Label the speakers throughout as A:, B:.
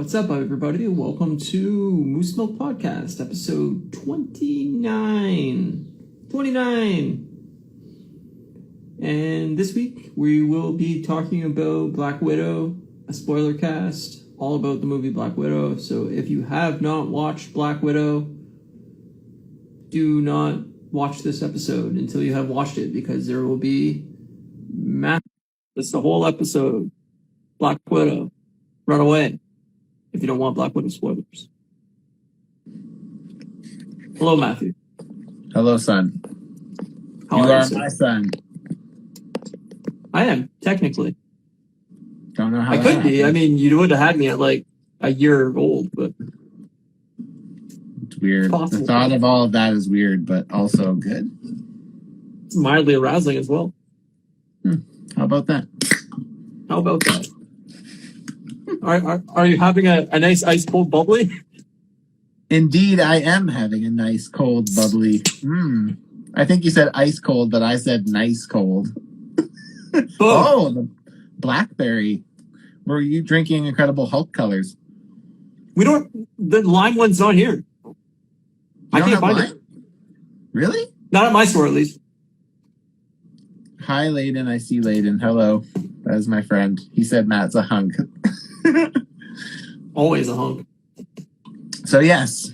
A: What's up, everybody? Welcome to Moose Milk Podcast, episode 29. 29! And this week, we will be talking about Black Widow, a spoiler cast, all about the movie Black Widow. So if you have not watched Black Widow, do not watch this episode until you have watched it, because there will be That's the whole episode. Black Widow. Run away if you don't want Black Widow spoilers. Hello, Matthew.
B: Hello, son.
A: How
B: you are
A: you,
B: my son.
A: I am, technically.
B: Don't know how
A: I could be. I mean, you would have had me at like a year old, but
B: it's weird.
A: It's
B: the thought of all of that is weird, but also good.
A: It's mildly arousing as well.
B: How about that?
A: How about that? Are you having a nice ice cold bubbly?
B: Indeed, I am having a nice cold bubbly. I think you said ice cold, but I said nice cold. Oh, the blackberry. Were you drinking Incredible Hulk colors?
A: The lime one's not here. I can't find it.
B: Really?
A: Not at my store, at least.
B: Hi, Layden. I see Layden. Hello. That is my friend. He said Matt's a hunk.
A: Always a hunk.
B: So yes,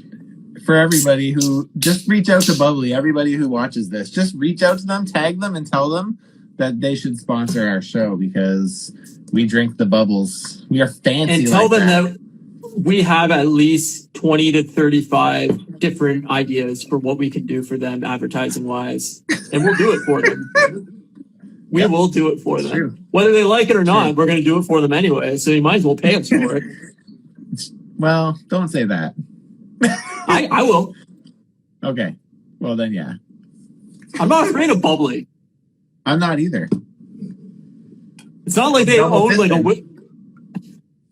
B: for everybody who just reach out to Bubly, everybody who watches this, just reach out to them, tag them, and tell them that they should sponsor our show because we drink the bubbles. We are fancy.
A: And tell them that we have at least 20 to 35 different ideas for what we can do for them advertising wise, and we'll do it for them. We will do it for them.
B: True.
A: Whether they like it or not, we're going to do it for them anyway, so you might as well pay us for it.
B: Well, don't say that.
A: I will.
B: Okay. Well, then, yeah.
A: I'm not afraid of Bubly.
B: I'm not either.
A: It's not like they own like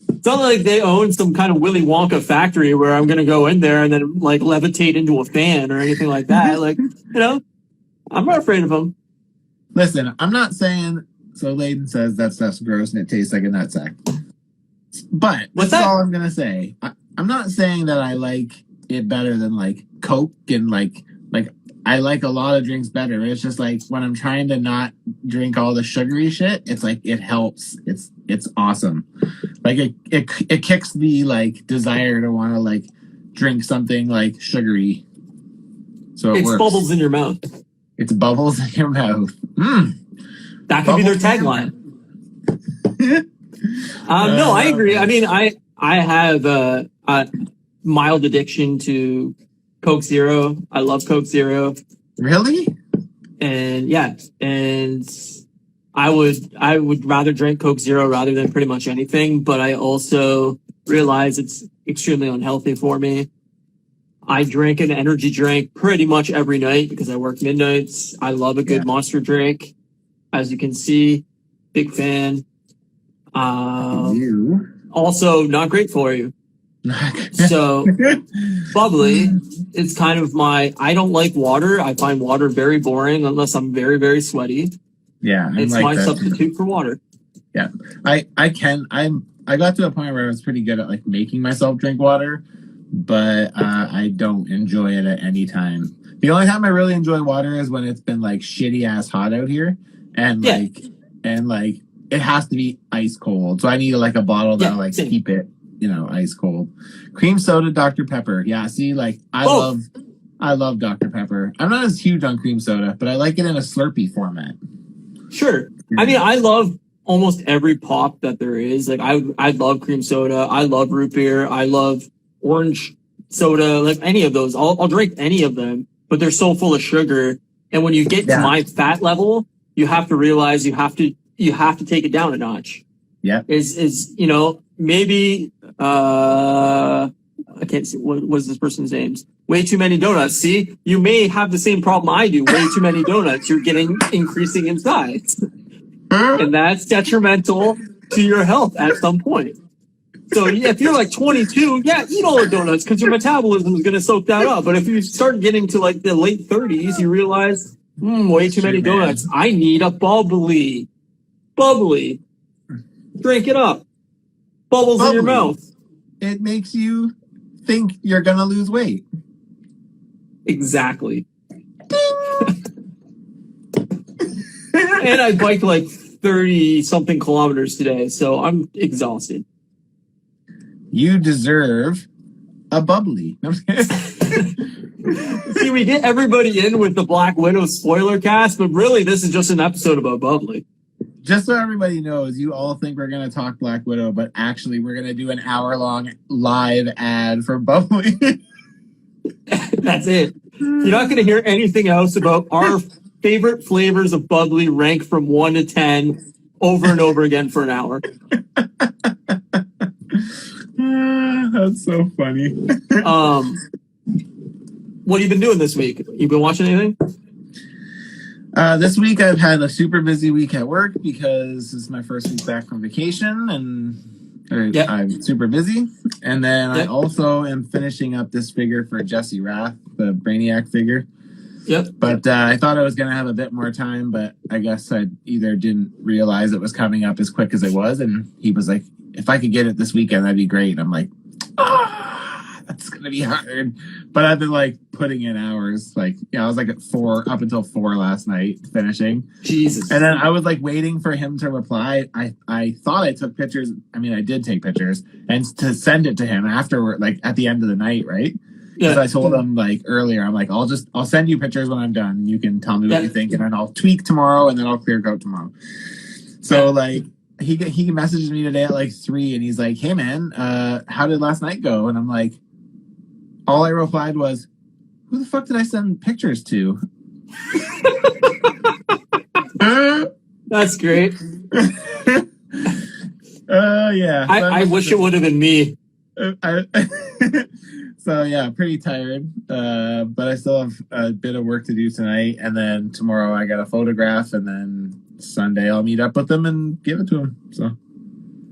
A: It's not like they own some kind of Willy Wonka factory where I'm going to go in there and then like levitate into a fan or anything like that. Like, I'm not afraid of them.
B: Listen, I'm not saying, so Layden says that stuff's gross and it tastes like a nutsack. But that's all I'm going to say. I'm not saying that I like it better than like Coke and like I like a lot of drinks better. It's just like when I'm trying to not drink all the sugary shit, it's like it helps. It's awesome. Like it kicks the like desire to want to like drink something like sugary. So it works.
A: Bubbles in your mouth.
B: It's bubbles in your mouth.
A: That could be their tagline. No, I agree. I mean, I have a mild addiction to Coke Zero. I love Coke Zero.
B: Really?
A: And yeah, and I would rather drink Coke Zero rather than pretty much anything. But I also realize it's extremely unhealthy for me. I drink an energy drink pretty much every night because I work midnights. I love a good Monster drink. As you can see, big fan. Also not great for you. So Bubly, it's kind of I don't like water. I find water very boring unless I'm very, very sweaty.
B: Yeah.
A: It's like my substitute for water.
B: Yeah. I got to a point where I was pretty good at like making myself drink water, but I don't enjoy it at any time. The only time I really enjoy water is when it's been like shitty ass hot out here and it has to be ice cold. So I need like a bottle that'll like keep it, ice cold. Cream soda, Dr. Pepper. Yeah, see, like I love Dr. Pepper. I'm not as huge on cream soda, but I like it in a Slurpee format.
A: Sure. I mean, I love almost every pop that there is. Like I love cream soda. I love root beer. I love orange soda. Like any of those. I'll drink any of them, but they're so full of sugar. And when you get to my fat level, you have to realize you have to take it down a notch.
B: Yeah.
A: Maybe I can't see what was this person's names. Way too many donuts. See, you may have the same problem I do. Way too many donuts. You're increasing in size, and that's detrimental to your health at some point. So if you're like 22, eat all the donuts because your metabolism is going to soak that up. But if you start getting to like the late 30s, you realize way too many donuts. I need a Bubly. Drink it up. Bubbles in your mouth.
B: it makes you think you're going to lose weight.
A: Exactly. And I biked like 30 something kilometers today, so I'm exhausted.
B: You deserve a bubbly.
A: See, we get everybody in with the Black Widow spoiler cast, but really this is just an episode about Bubly.
B: Just so everybody knows, you all think we're going to talk Black Widow, but actually we're going to do an hour-long live ad for Bubly.
A: That's it. You're not going to hear anything else about our favorite flavors of Bubly ranked from 1 to 10 over and over again for an hour.
B: That's so funny.
A: What have you been doing this week? You been watching anything?
B: This week I've had a super busy week at work because this is my first week back from vacation, and I'm super busy. And then I also am finishing up this figure for Jesse Rath, the Brainiac figure.
A: Yep.
B: But I thought I was going to have a bit more time, but I guess I either didn't realize it was coming up as quick as it was, and he was like, if I could get it this weekend, that'd be great. And I'm like, that's going to be hard. But I've been like putting in hours. Like, I was like at 4 up until 4 last night finishing.
A: Jesus.
B: And then I was like waiting for him to reply. I thought I took pictures. I mean, I did take pictures and to send it to him afterward, like at the end of the night, right? Because I told him like earlier, I'm like, I'll send you pictures when I'm done. You can tell me what you think, and then I'll tweak tomorrow, and then I'll clear coat tomorrow. So like he messaged me today at like 3, and he's like, hey man, how did last night go? And I'm like, all I replied was, who the fuck did I send pictures to?
A: That's great.
B: Yeah.
A: I wish it would have been me.
B: So yeah, pretty tired. But I still have a bit of work to do tonight, and then tomorrow I got a photograph, and then Sunday I'll meet up with them and give it to them. So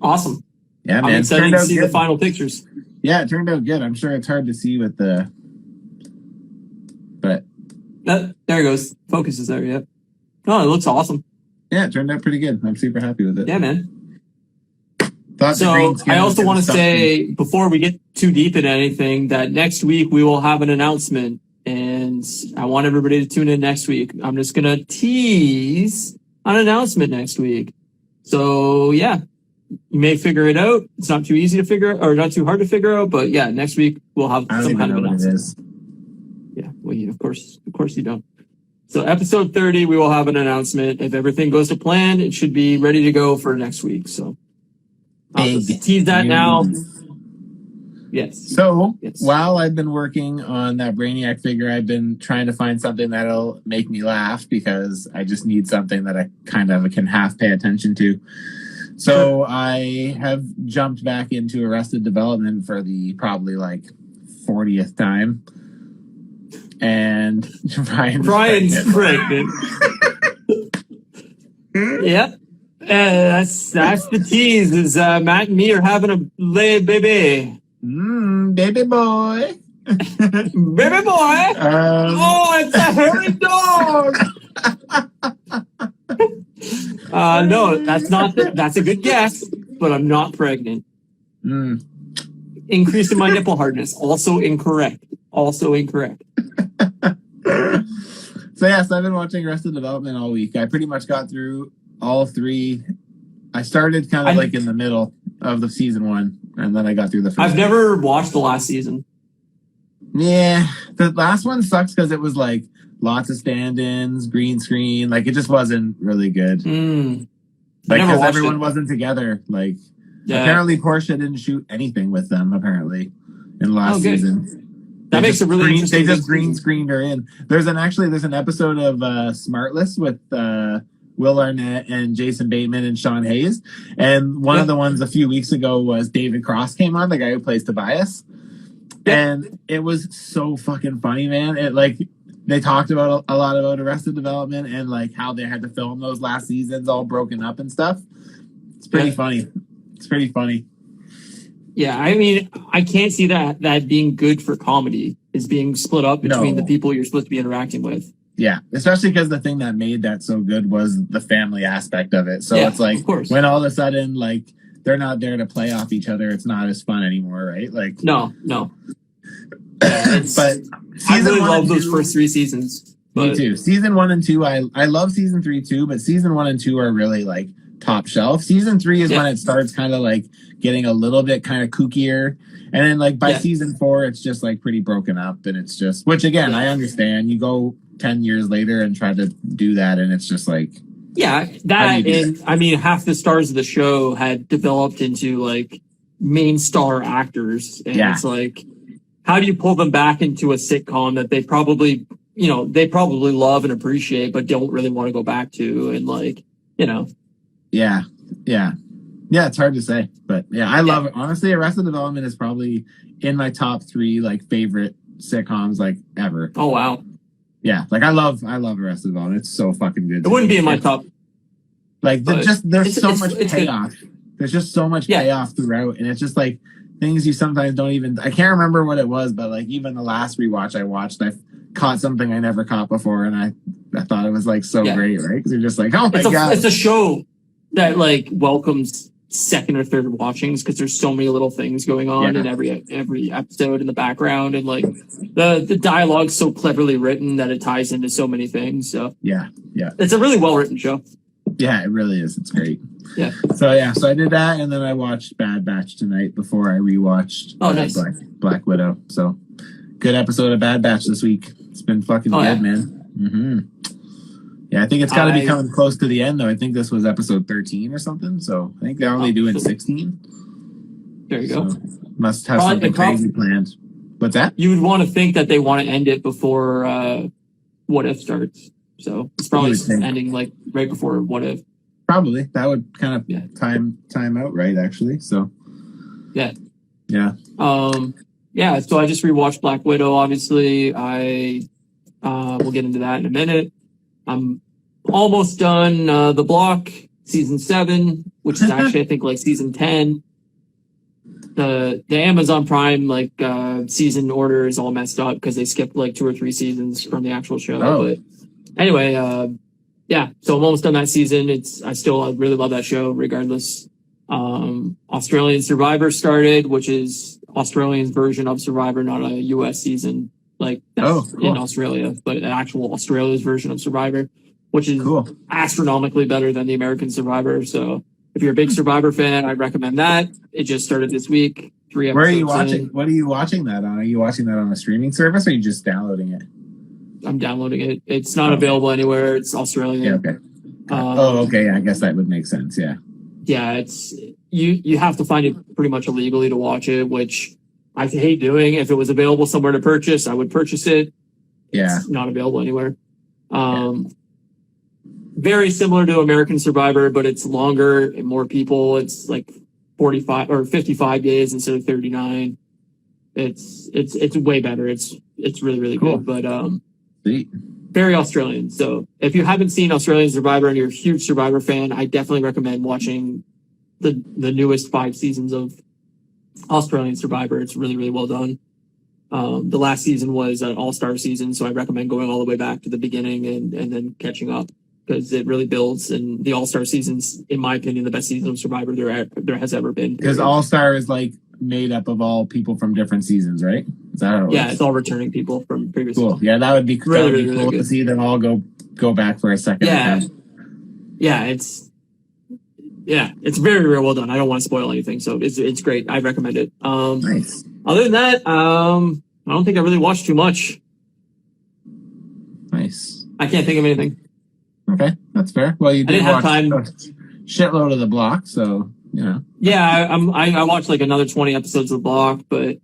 A: awesome.
B: Yeah, man.
A: I'm excited to see the final pictures.
B: Yeah, it turned out good. I'm sure it's hard to see with the, but
A: there it goes. Focus is there. Yeah. Oh, it looks awesome.
B: Yeah, it turned out pretty good. I'm super happy with it.
A: Yeah, man. So I also want to say, before we get too deep into anything, that next week we will have an announcement, and I want everybody to tune in next week. I'm just going to tease an announcement next week. So yeah, you may figure it out. It's not too easy to figure out, or not too hard to figure out, but yeah, next week we'll have some kind of announcement. Yeah, well, of course you don't. So episode 30, we will have an announcement. If everything goes to plan, it should be ready to go for next week. So I'll just tease that now. Yes.
B: So while I've been working on that Brainiac figure, I've been trying to find something that'll make me laugh, because I just need something that I kind of can half pay attention to. So I have jumped back into Arrested Development for the probably like 40th time. And Ryan's pregnant.
A: Yep. That's the tease. Is Matt and me are having a baby.
B: Baby boy.
A: Baby boy. Oh, it's a hairy dog. No, that's not. That's a good guess, but I'm not pregnant. Increase in my nipple hardness. Also incorrect.
B: So yes, I've been watching Arrested Development all week. I pretty much got through all 3. I started kind of like in the middle of the season 1, and then I got through the first.
A: I've never watched the last season.
B: Yeah, the last one sucks because it was like lots of stand-ins, green screen. Like, it just wasn't really good. Like, because everyone wasn't together. Like, apparently Portia didn't shoot anything with them, apparently, in the last season.
A: That makes it really interesting.
B: They just green screened her in. There's an episode of Smartless with Will Arnett and Jason Bateman and Sean Hayes. And one of the ones a few weeks ago was David Cross came on, the guy who plays Tobias. And it was so fucking funny, man. It like, they talked about a lot about Arrested Development and like how they had to film those last seasons all broken up and stuff. It's pretty funny. It's pretty funny.
A: Yeah, I mean, I can't see that being good for comedy, is being split up between the people you're supposed to be interacting with.
B: Yeah, especially because the thing that made that so good was the family aspect of it. So it's like, when all of a sudden, like, they're not there to play off each other. It's not as fun anymore, right? Like
A: no. Yeah,
B: but
A: I really love those first 3 seasons.
B: Me too. Season 1 and 2, I love season 3 too, but season 1 and 2 are really like top shelf. Season 3 is when it starts kind of like getting a little bit kind of kookier. And then like by season 4, it's just like pretty broken up, and it's just, which again, I understand. You go 10 years later and try to do that, and it's just like,
A: I mean, half the stars of the show had developed into like main star actors, and it's like, how do you pull them back into a sitcom that they probably love and appreciate, but don't really want to go back to, and like,
B: it's hard to say, but I love it. Honestly, Arrested Development is probably in my top 3 like favorite sitcoms like ever.
A: Oh wow.
B: Yeah, like I love Arrested Development. It's so fucking good.
A: It wouldn't be in my top.
B: Like there's so much payoff. Good. There's just so much payoff throughout, and it's just like things you sometimes don't even. I can't remember what it was, but like even the last rewatch I watched, I caught something I never caught before, and I thought it was like so great, right? Because you're just like, oh my god,
A: it's a show that like welcomes second or third watchings because there's so many little things going on in every episode in the background, and like the dialogue's so cleverly written that it ties into so many things. So it's a really well written show.
B: Yeah, it really is. It's great.
A: Yeah.
B: So I did that, and then I watched Bad Batch tonight before I rewatched
A: nice.
B: Black Widow. So good episode of Bad Batch this week. It's been fucking good, man. Mm-hmm. Yeah, I think it's got to be coming close to the end, though. I think this was episode 13 or something, so I think they're only doing 16.
A: There you go.
B: Must have something crazy planned. What's that?
A: You would want to think that they want to end it before What If starts. So it's probably ending like right before What If.
B: Probably. That would kind of time out right, actually. So
A: yeah. So I just rewatched Black Widow. Obviously, we'll get into that in a minute. I'm almost done The Block season 7, which is actually I think like season 10. The Amazon Prime like season order is all messed up because they skipped like 2 or 3 seasons from the actual show. But anyway, so I'm almost done that season. I really love that show regardless. Australian Survivor started, which is Australian's version of Survivor, not a US season like that's in Australia, but an actual Australia's version of Survivor, which is astronomically better than the American Survivor. So if you're a big Survivor fan, I recommend that. It just started this week. 3 episodes.
B: Where are you watching? What are you watching that on? Are you watching that on a streaming service, or are you just downloading it?
A: I'm downloading it. It's not available anywhere. It's Australian.
B: Yeah, okay. I guess that would make sense. Yeah.
A: Yeah, it's you have to find it pretty much illegally to watch it, which I hate doing. If it was available somewhere to purchase, I would purchase it.
B: Yeah.
A: It's not available anywhere. Very similar to American Survivor, but it's longer and more people. It's like 45 or 55 days instead of 39. It's way better. It's really, really good. But
B: Sweet.
A: Very Australian. So if you haven't seen Australian Survivor and you're a huge Survivor fan, I definitely recommend watching the newest 5 seasons of Australian Survivor. It's really, really well done. The last season was an all-star season, so I recommend going all the way back to the beginning and then catching up because it really builds. And the all-star season's, in my opinion, the best season of Survivor there has ever been.
B: Because all-star is like made up of all people from different seasons, right? Is that how it works?
A: It's all returning people from previous seasons.
B: Yeah, that would be really cool to see them all go back for a second. It's very, very well done. I don't want to spoil anything, so it's great. I recommend it. Nice.
A: Other than that, I don't think I really watched too much.
B: Nice.
A: I can't think of anything.
B: Okay, that's fair. Well, you did watch
A: time.
B: a shitload of The Block, so you know.
A: Yeah, I watched like another 20 episodes of The Block, but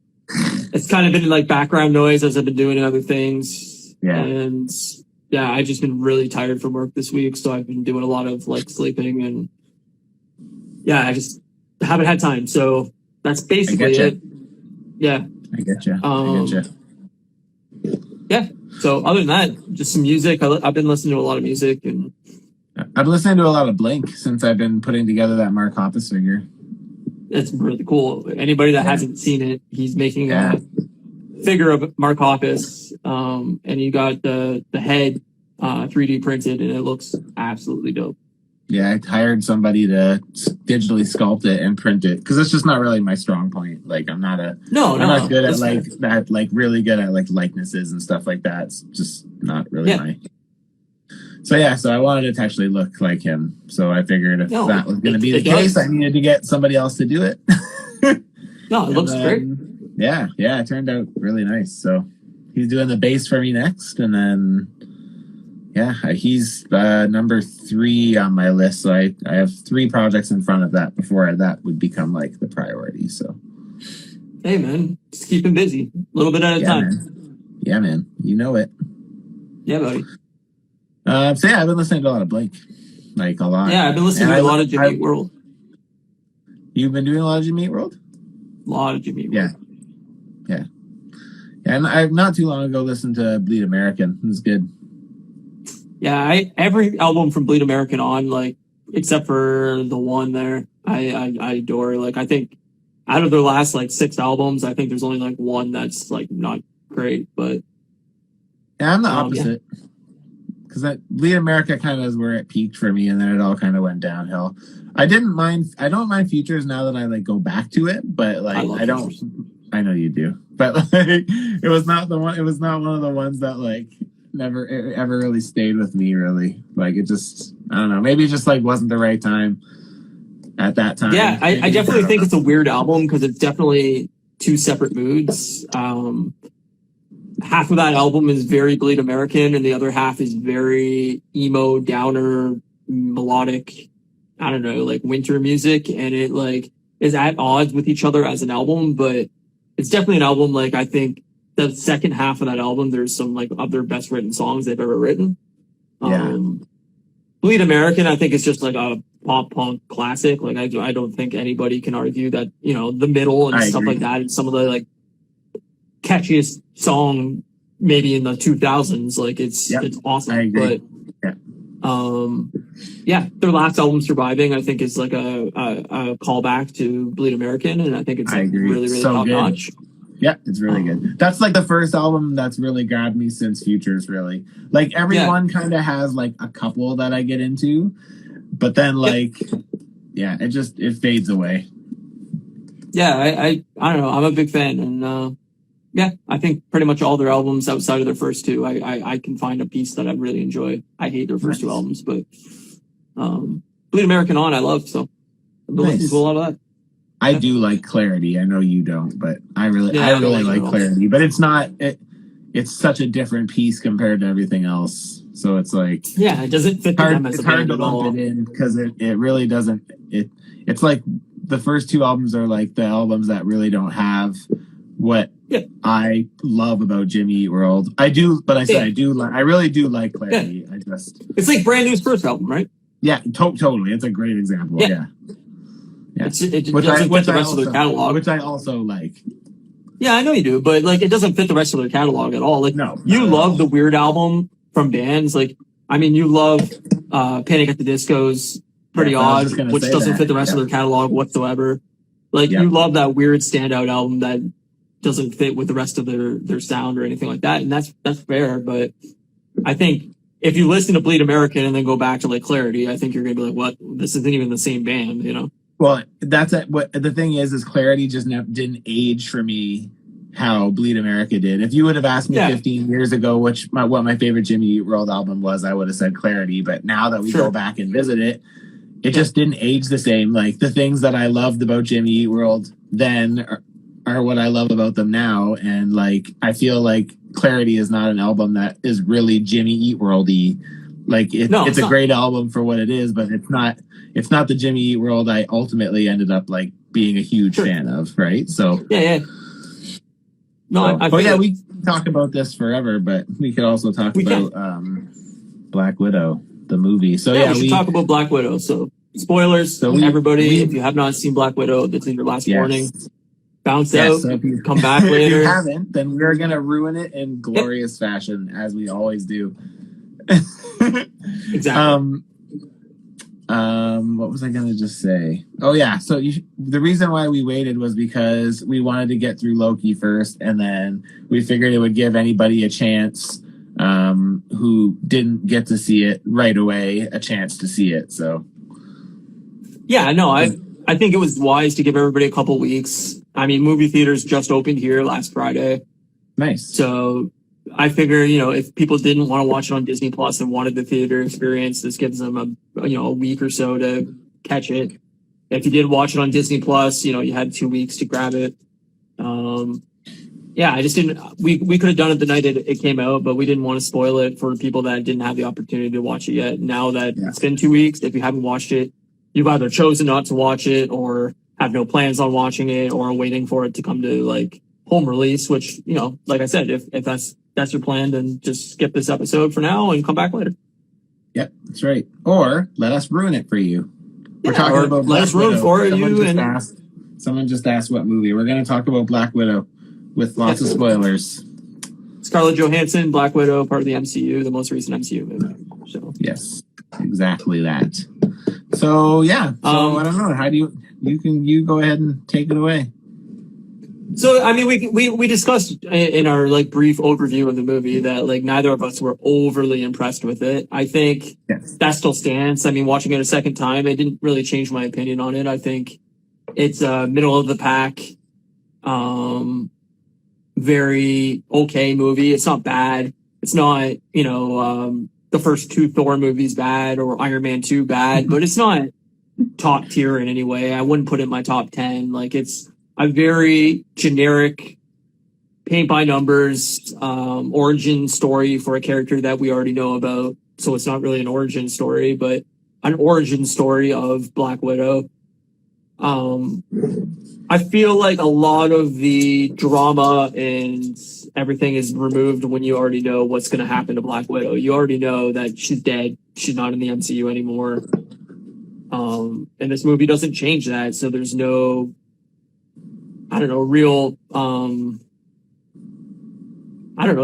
A: it's kind of been like background noise as I've been doing other things.
B: Yeah.
A: And I've just been really tired from work this week, so I've been doing a lot of like sleeping and I just haven't had time. So that's basically it. Yeah.
B: I get you.
A: Yeah. So other than that, just some music. I've been listening to a lot of music, and
B: I've been listening to a lot of Blink since I've been putting together that Mark Hoppus figure.
A: It's really cool. Anybody that hasn't seen it, he's making a figure of Mark Hoppus, and you got the head 3D printed, and it looks absolutely dope.
B: Yeah, I hired somebody to digitally sculpt it and print it because it's just not really my strong point. Like I'm not good at like fair. That, like really good at like likenesses and stuff like that. It's just not really my. So yeah, so I wanted it to actually look like him. So I figured if that was going to be the case, I needed to get somebody else to do it.
A: No, it looks great.
B: Yeah, it turned out really nice. So he's doing the bass for me next, and then he's number 3 on my list. So I have 3 projects in front of that before that would become like the priority. So
A: hey man, just keep him busy, a little bit at a time.
B: Man. Yeah, man, you know it.
A: Yeah, buddy.
B: So yeah, I've been listening to a lot of Blake, like a lot.
A: Yeah, I've been listening to a lot of Jimmy Eat World.
B: You've been doing a lot of Jimmy Eat World?
A: A lot of Jimmy Eat World.
B: Yeah. And I've not too long ago listened to Bleed American. It was good.
A: Yeah, every album from Bleed American on, like except for the one there, I adore. Like I think out of their last like 6 albums, I think there's only like one that's like not great. But
B: yeah, I'm the opposite. Because that Bleed America kind of is where it peaked for me, and then it all kind of went downhill. I don't mind Futures now that I like go back to it, but like I don't. Futures. I know you do, but like it was not one of the ones that like never ever really stayed with me. Really, like it just I don't know. Maybe it just like wasn't the right time at that time.
A: Yeah, I definitely think it's a weird album because it's definitely 2 separate moods. Half of that album is very Bleed American, and the other half is very emo, downer, melodic, I don't know, like winter music, and it like is at odds with each other as an album, but it's definitely an album. Like I think the second half of that album, there's some like of their best written songs they've ever written. Bleed American, I think it's just like a pop punk classic. Like I don't think anybody can argue that, you know, the middle and stuff like that, and some of the like catchiest song maybe in the 2000s. Like it's awesome. But their last album Surviving I think is like a callback to Bleed American, and I think it's like really so top notch.
B: Yeah, it's really good. That's like the first album that's really grabbed me since Futures, really. Like everyone kind of has like a couple that I get into, but then like it fades away.
A: Yeah, I don't know. I'm a big fan, and I think pretty much all their albums outside of their first 2, I can find a piece that I really enjoy. I hate their first 2 albums, but Bleed American on I love, so I've been listening to a lot of that.
B: I do like Clarity. I know you don't, but I really like Clarity. But it's not. It's such a different piece compared to everything else. So it's like
A: it doesn't fit them as a band
B: to
A: at all.
B: Lump it in because it really doesn't. It's like the first 2 albums are like the albums that really don't have what I love about Jimmy Eat World. I do, but I really do like Clarity.
A: It's like Brand New's first album, right?
B: Yeah, totally. It's a great example. Yeah.
A: It doesn't fit the rest of their catalog,
B: which I also like.
A: Yeah, I know you do, but like it doesn't fit the rest of their catalog at all. Like you love the Weird album from bands. Like I mean, you love Panic at the Disco's Pretty Odd, which doesn't fit the rest of their catalog whatsoever. Like you love that Weird standout album that doesn't fit with the rest of their sound or anything like that, and that's fair. But I think if you listen to Bleed American and then go back to like Clarity, I think you're gonna be like, what? This isn't even the same band, you know?
B: Well, that's what the thing is Clarity just didn't age for me how Bleed America did. If you would have asked me 15 years ago what my favorite Jimmy Eat World album was, I would have said Clarity. But now that we go back and visit it, it just didn't age the same. Like the things that I loved about Jimmy Eat World then are what I love about them now. And like I feel like Clarity is not an album that is really Jimmy Eat World-y. Like it's a great album for what it is, but it's not the Jimmy Eat World I ultimately ended up like being a huge fan of, right? So
A: No,
B: we can talk about this forever, but we could also talk about Black Widow, the movie. So
A: we should talk about Black Widow. So spoilers, everybody, if you have not seen Black Widow, that's in your last warning. Bounce out, so come back later.
B: If you haven't, then we're gonna ruin it in glorious fashion, as we always do.
A: Exactly.
B: What was I gonna just say? Oh yeah, so the reason why we waited was because we wanted to get through Loki first, and then we figured it would give anybody a chance who didn't get to see it right away a chance to see it. So
A: Yeah, no, I think it was wise to give everybody a couple weeks. I mean, movie theaters just opened here last Friday.
B: Nice.
A: So I figure, if people didn't want to watch it on Disney Plus and wanted the theater experience, this gives them a week or so to catch it. If you did watch it on Disney Plus, you had 2 weeks to grab it. Yeah, I just didn't. We could have done it the night it came out, but we didn't want to spoil it for people that didn't have the opportunity to watch it yet. Now that it's been 2 weeks, if you haven't watched it, you've either chosen not to watch it or have no plans on watching it or waiting for it to come to like home release, which, like I said, if that's your plan, then just skip this episode for now and come back later.
B: Yep, that's right. Or let us ruin it for you.
A: We're talking about Black Widow. Let us ruin for you.
B: Someone just asked what movie. We're going to talk about Black Widow with lots of spoilers.
A: Scarlett Johansson, Black Widow, part of the MCU, the most recent MCU movie. So
B: yes, exactly that. So yeah, I don't know. How do you go ahead and take it away?
A: So I mean, we discussed in our like brief overview of the movie that like neither of us were overly impressed with it. I think that still stands. I mean, watching it a second time, it didn't really change my opinion on it. I think it's a middle of the pack, very okay movie. It's not bad. It's not the first 2 Thor movies bad or Iron Man 2 bad, but it's not top tier in any way. I wouldn't put it in my top 10. Like it's a very generic paint by numbers origin story for a character that we already know about. So it's not really an origin story, but an origin story of Black Widow. I feel like a lot of the drama and everything is removed when you already know what's going to happen to Black Widow. You already know that she's dead. She's not in the MCU anymore. And this movie doesn't change that. So there's no, real,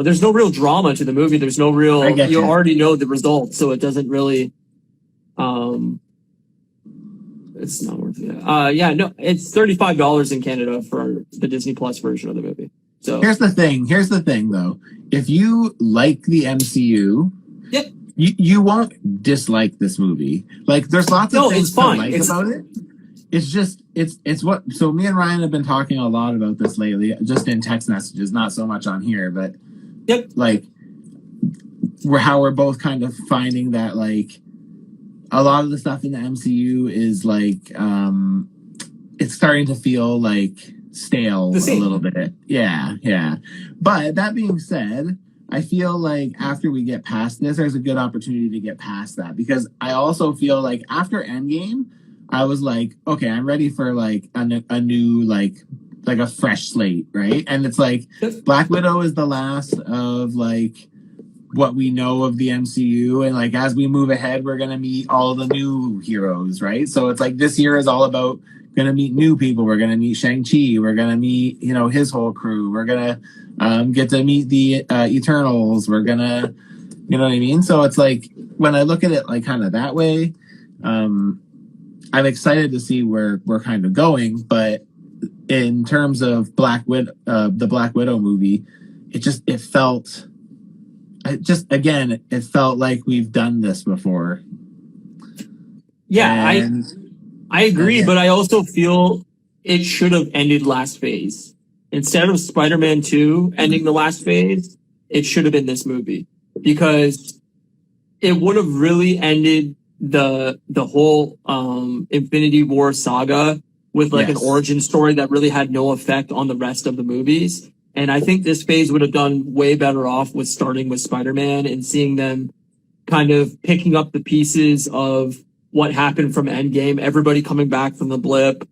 A: there's no real drama to the movie. There's no real, you already know the results. So it doesn't really, it's not worth it. It's $35 in Canada for the Disney Plus version of the movie. So
B: here's the thing though. If you like the MCU,
A: yep,
B: you won't dislike this movie. Like there's lots of things to like about it. It's just it's what so me and Ryan have been talking a lot about this lately, just in text messages, not so much on here, but like we're both kind of finding that like a lot of the stuff in the MCU is like it's starting to feel like stale a little bit. Yeah. But that being said, I feel like after we get past this, there's a good opportunity to get past that, because I also feel like after Endgame, I was like, okay, I'm ready for like a new like a fresh slate, right? And it's like Black Widow is the last of like what we know of the MCU, and like as we move ahead, we're gonna meet all the new heroes, right? So it's like this year is all about gonna meet new people. We're gonna meet Shang-Chi. We're gonna meet his whole crew. We're gonna get to meet the Eternals. We're gonna, you know what I mean? So it's like when I look at it like kind of that way, I'm excited to see where we're kind of going. But in terms of the Black Widow movie, it felt like we've done this before.
A: Yeah, I agree, but I also feel it should have ended last phase. Instead of Spider-Man 2 ending the last phase, it should have been this movie, because it would have really ended the whole Infinity War saga with like an origin story that really had no effect on the rest of the movies. And I think this phase would have done way better off with starting with Spider-Man and seeing them kind of picking up the pieces of what happened from Endgame, everybody coming back from the blip,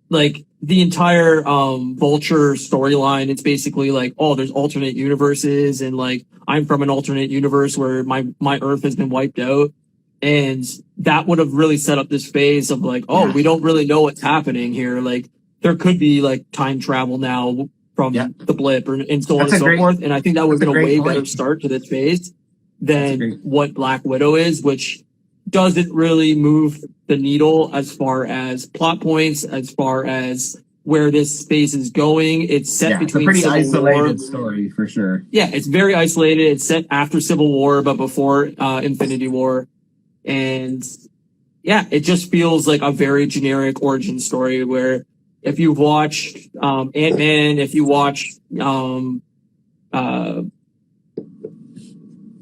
A: like the entire Vulture storyline. It's basically like, oh, there's alternate universes, and like I'm from an alternate universe where my Earth has been wiped out. And that would have really set up this phase of like, we don't really know what's happening here. Like there could be like time travel now from the blip and so on and so forth. And I think that would have been a way better start to this phase than what Black Widow is, which doesn't really move the needle as far as plot points, as far as where this space is going. It's set between
B: it's a pretty
A: Civil
B: isolated
A: War.
B: story for sure.
A: Yeah, it's very isolated. It's set after Civil War, but before Infinity War. And yeah, it just feels like a very generic origin story where if you've watched Ant-Man, if you watch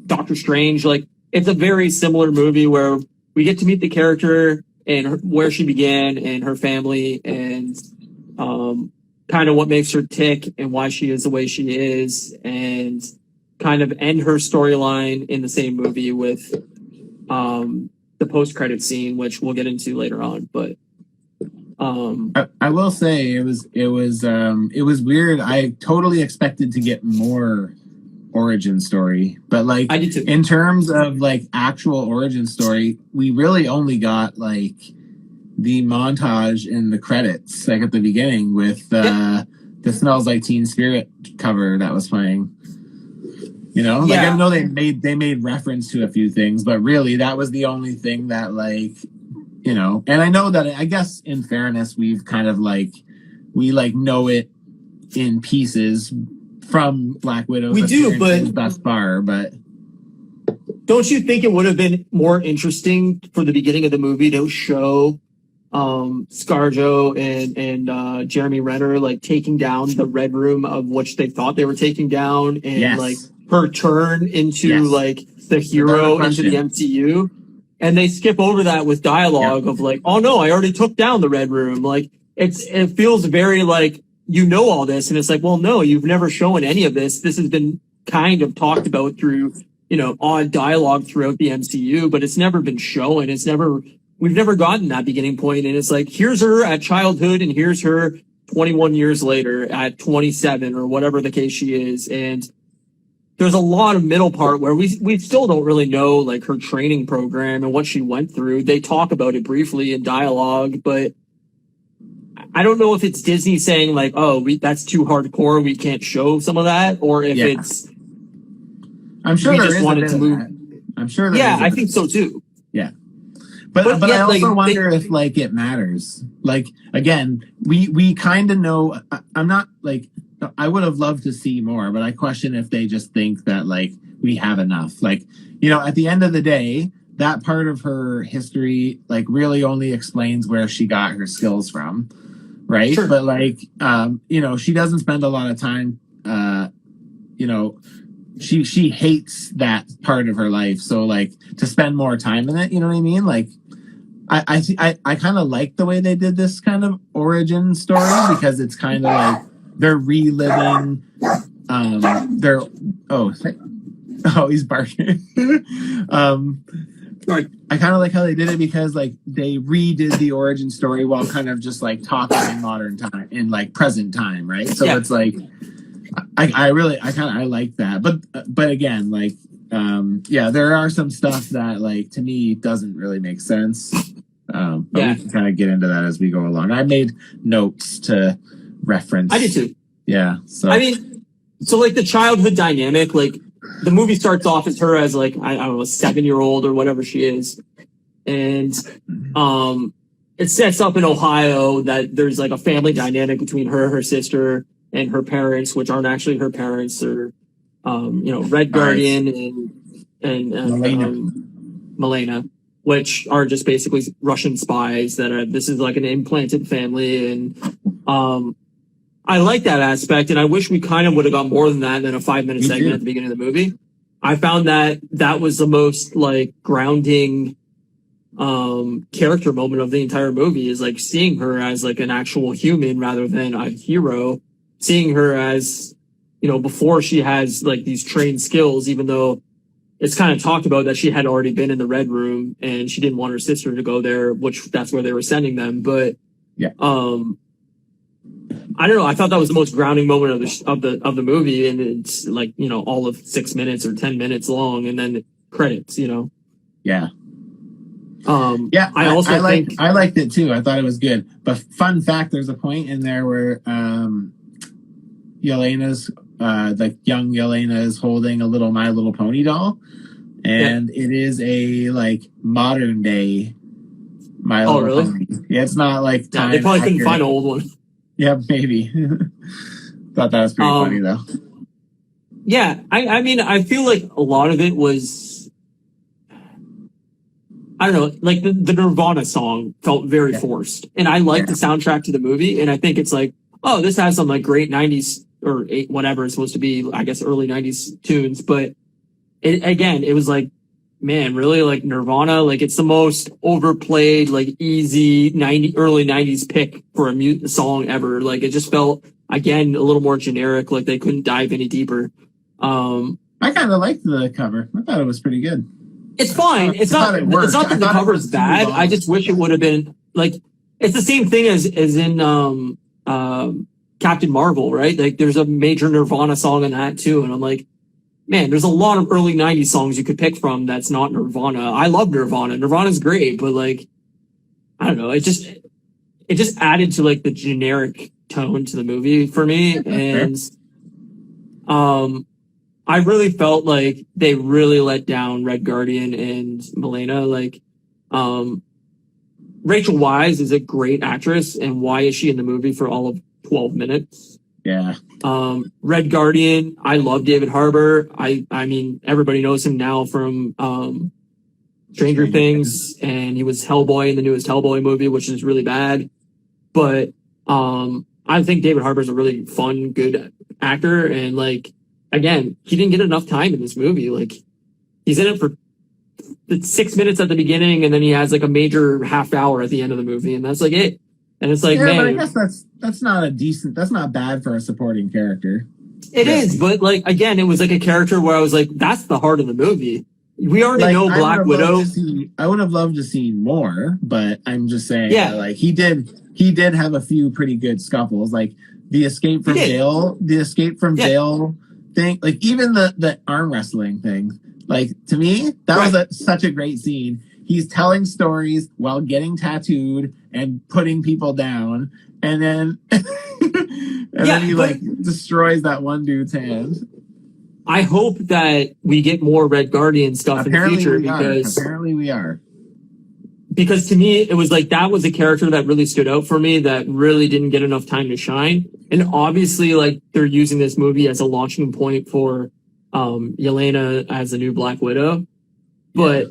A: Doctor Strange, like it's a very similar movie where we get to meet the character and where she began and her family and kind of what makes her tick and why she is the way she is, and kind of end her storyline in the same movie with the post-credit scene, which we'll get into later on. But
B: I will say it was weird. I totally expected to get more origin story, but like
A: I did too.
B: In terms of like actual origin story, we really only got like the montage in the credits, like at the beginning with the Smells Like Teen Spirit cover that was playing. You know, like I know they made reference to a few things, but really that was the only thing that like, you know, and I know that I guess in fairness, we've kind of like, we like know it in pieces from Black Widow's
A: we do, but
B: thus far, but
A: don't you think it would have been more interesting for the beginning of the movie to show ScarJo and Jeremy Renner like taking down the Red Room of which they thought they were taking down, and like her turn into like the hero into the MCU, and they skip over that with dialogue of like, oh no, I already took down the Red Room. Like it feels very like, you know, all this, and it's like, well, no, you've never shown any of this. This has been kind of talked about through, you know, odd dialogue throughout the MCU, but it's never been shown. We've never gotten that beginning point, and it's like, here's her at childhood, and here's her 21 years later at 27 or whatever the case she is, and there's a lot of middle part where we still don't really know like her training program and what she went through. They talk about it briefly in dialogue, but I don't know if it's Disney saying like, oh, that's too hardcore, we can't show some of that, or if it's.
B: I'm sure there
A: just wanted to move.
B: I'm sure.
A: I think so too.
B: Yeah, but I also wonder if like it matters. Like again, we kind of know. I'm not like, I would have loved to see more, but I question if they just think that like we have enough. Like, you know, at the end of the day, that part of her history like really only explains where she got her skills from, right?
A: Sure.
B: But like, you know, she doesn't spend a lot of time, you know, she hates that part of her life. So like to spend more time in it, you know what I mean? Like I kind of like the way they did this kind of origin story, because it's kind of like they're reliving their he's barking. I kind of like how they did it, because like they redid the origin story while kind of just like talking in modern time, in like present time, right? So it's like I like that, but again, like there are some stuff that like to me doesn't really make sense. But we can kind of get into that as we go along. I made notes to reference.
A: I did too.
B: Yeah. So
A: I mean, so like the childhood dynamic, like the movie starts off as her as like, I don't know, a 7-year-old or whatever she is. And it sets up in Ohio that there's like a family dynamic between her sister, and her parents, which aren't actually her parents, or you know, Red Guardian and Milena, which are just basically Russian spies that are, this is like an implanted family. And I like that aspect, and I wish we kind of would have got more than that than a 5-minute segment at the beginning of the movie. I found that was the most like grounding character moment of the entire movie, is like seeing her as like an actual human rather than a hero, seeing her as, you know, before she has like these trained skills, even though it's kind of talked about that she had already been in the Red Room and she didn't want her sister to go there, which that's where they were sending them. But I don't know. I thought that was the most grounding moment of the movie, and it's like, you know, all of 6 minutes or 10 minutes long, and then credits. You know.
B: Yeah. I liked it too. I thought it was good. But fun fact, there's a point in there where Yelena's like young Yelena is holding a little My Little Pony doll, and it is a like modern day My Little Pony. Yeah, it's not like
A: they probably couldn't find an old one.
B: Yeah, maybe. Thought that was pretty funny though.
A: Yeah, I mean, I feel like a lot of it was, I don't know, like the Nirvana song felt very forced. And I like the soundtrack to the movie. And I think it's like, oh, this has some like great 90s or whatever it's supposed to be, I guess, early 90s tunes. But it was like, man, really, like Nirvana, like it's the most overplayed, like easy early 90s pick for a song ever. Like it just felt, again, a little more generic, like they couldn't dive any deeper.
B: I kind of liked the cover. I thought it was pretty good.
A: It's fine. It's not that the cover is bad. I just wish it would have been like, it's the same thing as in Captain Marvel, right? Like there's a major Nirvana song in that too, and I'm like, man, there's a lot of early 90s songs you could pick from that's not Nirvana. I love Nirvana. Nirvana's great, but like, I don't know, it just added to like the generic tone to the movie for me. And I really felt like they really let down Red Guardian and Milena. Like, Rachel Weisz is a great actress, and why is she in the movie for all of 12 minutes?
B: Yeah.
A: Red Guardian, I love David Harbour. I mean, everybody knows him now from Stranger Things, and he was Hellboy in the newest Hellboy movie, which is really bad. But I think David Harbour's a really fun, good actor, and like, again, he didn't get enough time in this movie. Like, he's in it for 6 minutes at the beginning, and then he has like a major half hour at the end of the movie, and that's like it. And it's like, man,
B: but I guess that's not bad for a supporting character.
A: It is, but like, again, it was like a character where I was like, that's the heart of the movie. We already know Black Widow.
B: I would have loved to see more, but I'm just saying, that, like he did have a few pretty good scuffles, like the escape from jail thing, like even the arm wrestling thing. Like, to me, that was such a great scene. He's telling stories while getting tattooed and putting people down, and then then he like destroys that one dude's hand.
A: I hope that we get more Red Guardian stuff in the future, because
B: apparently we are.
A: Because to me, it was like, that was a character that really stood out for me, that really didn't get enough time to shine. And obviously, like, they're using this movie as a launching point for Yelena as the new Black Widow. But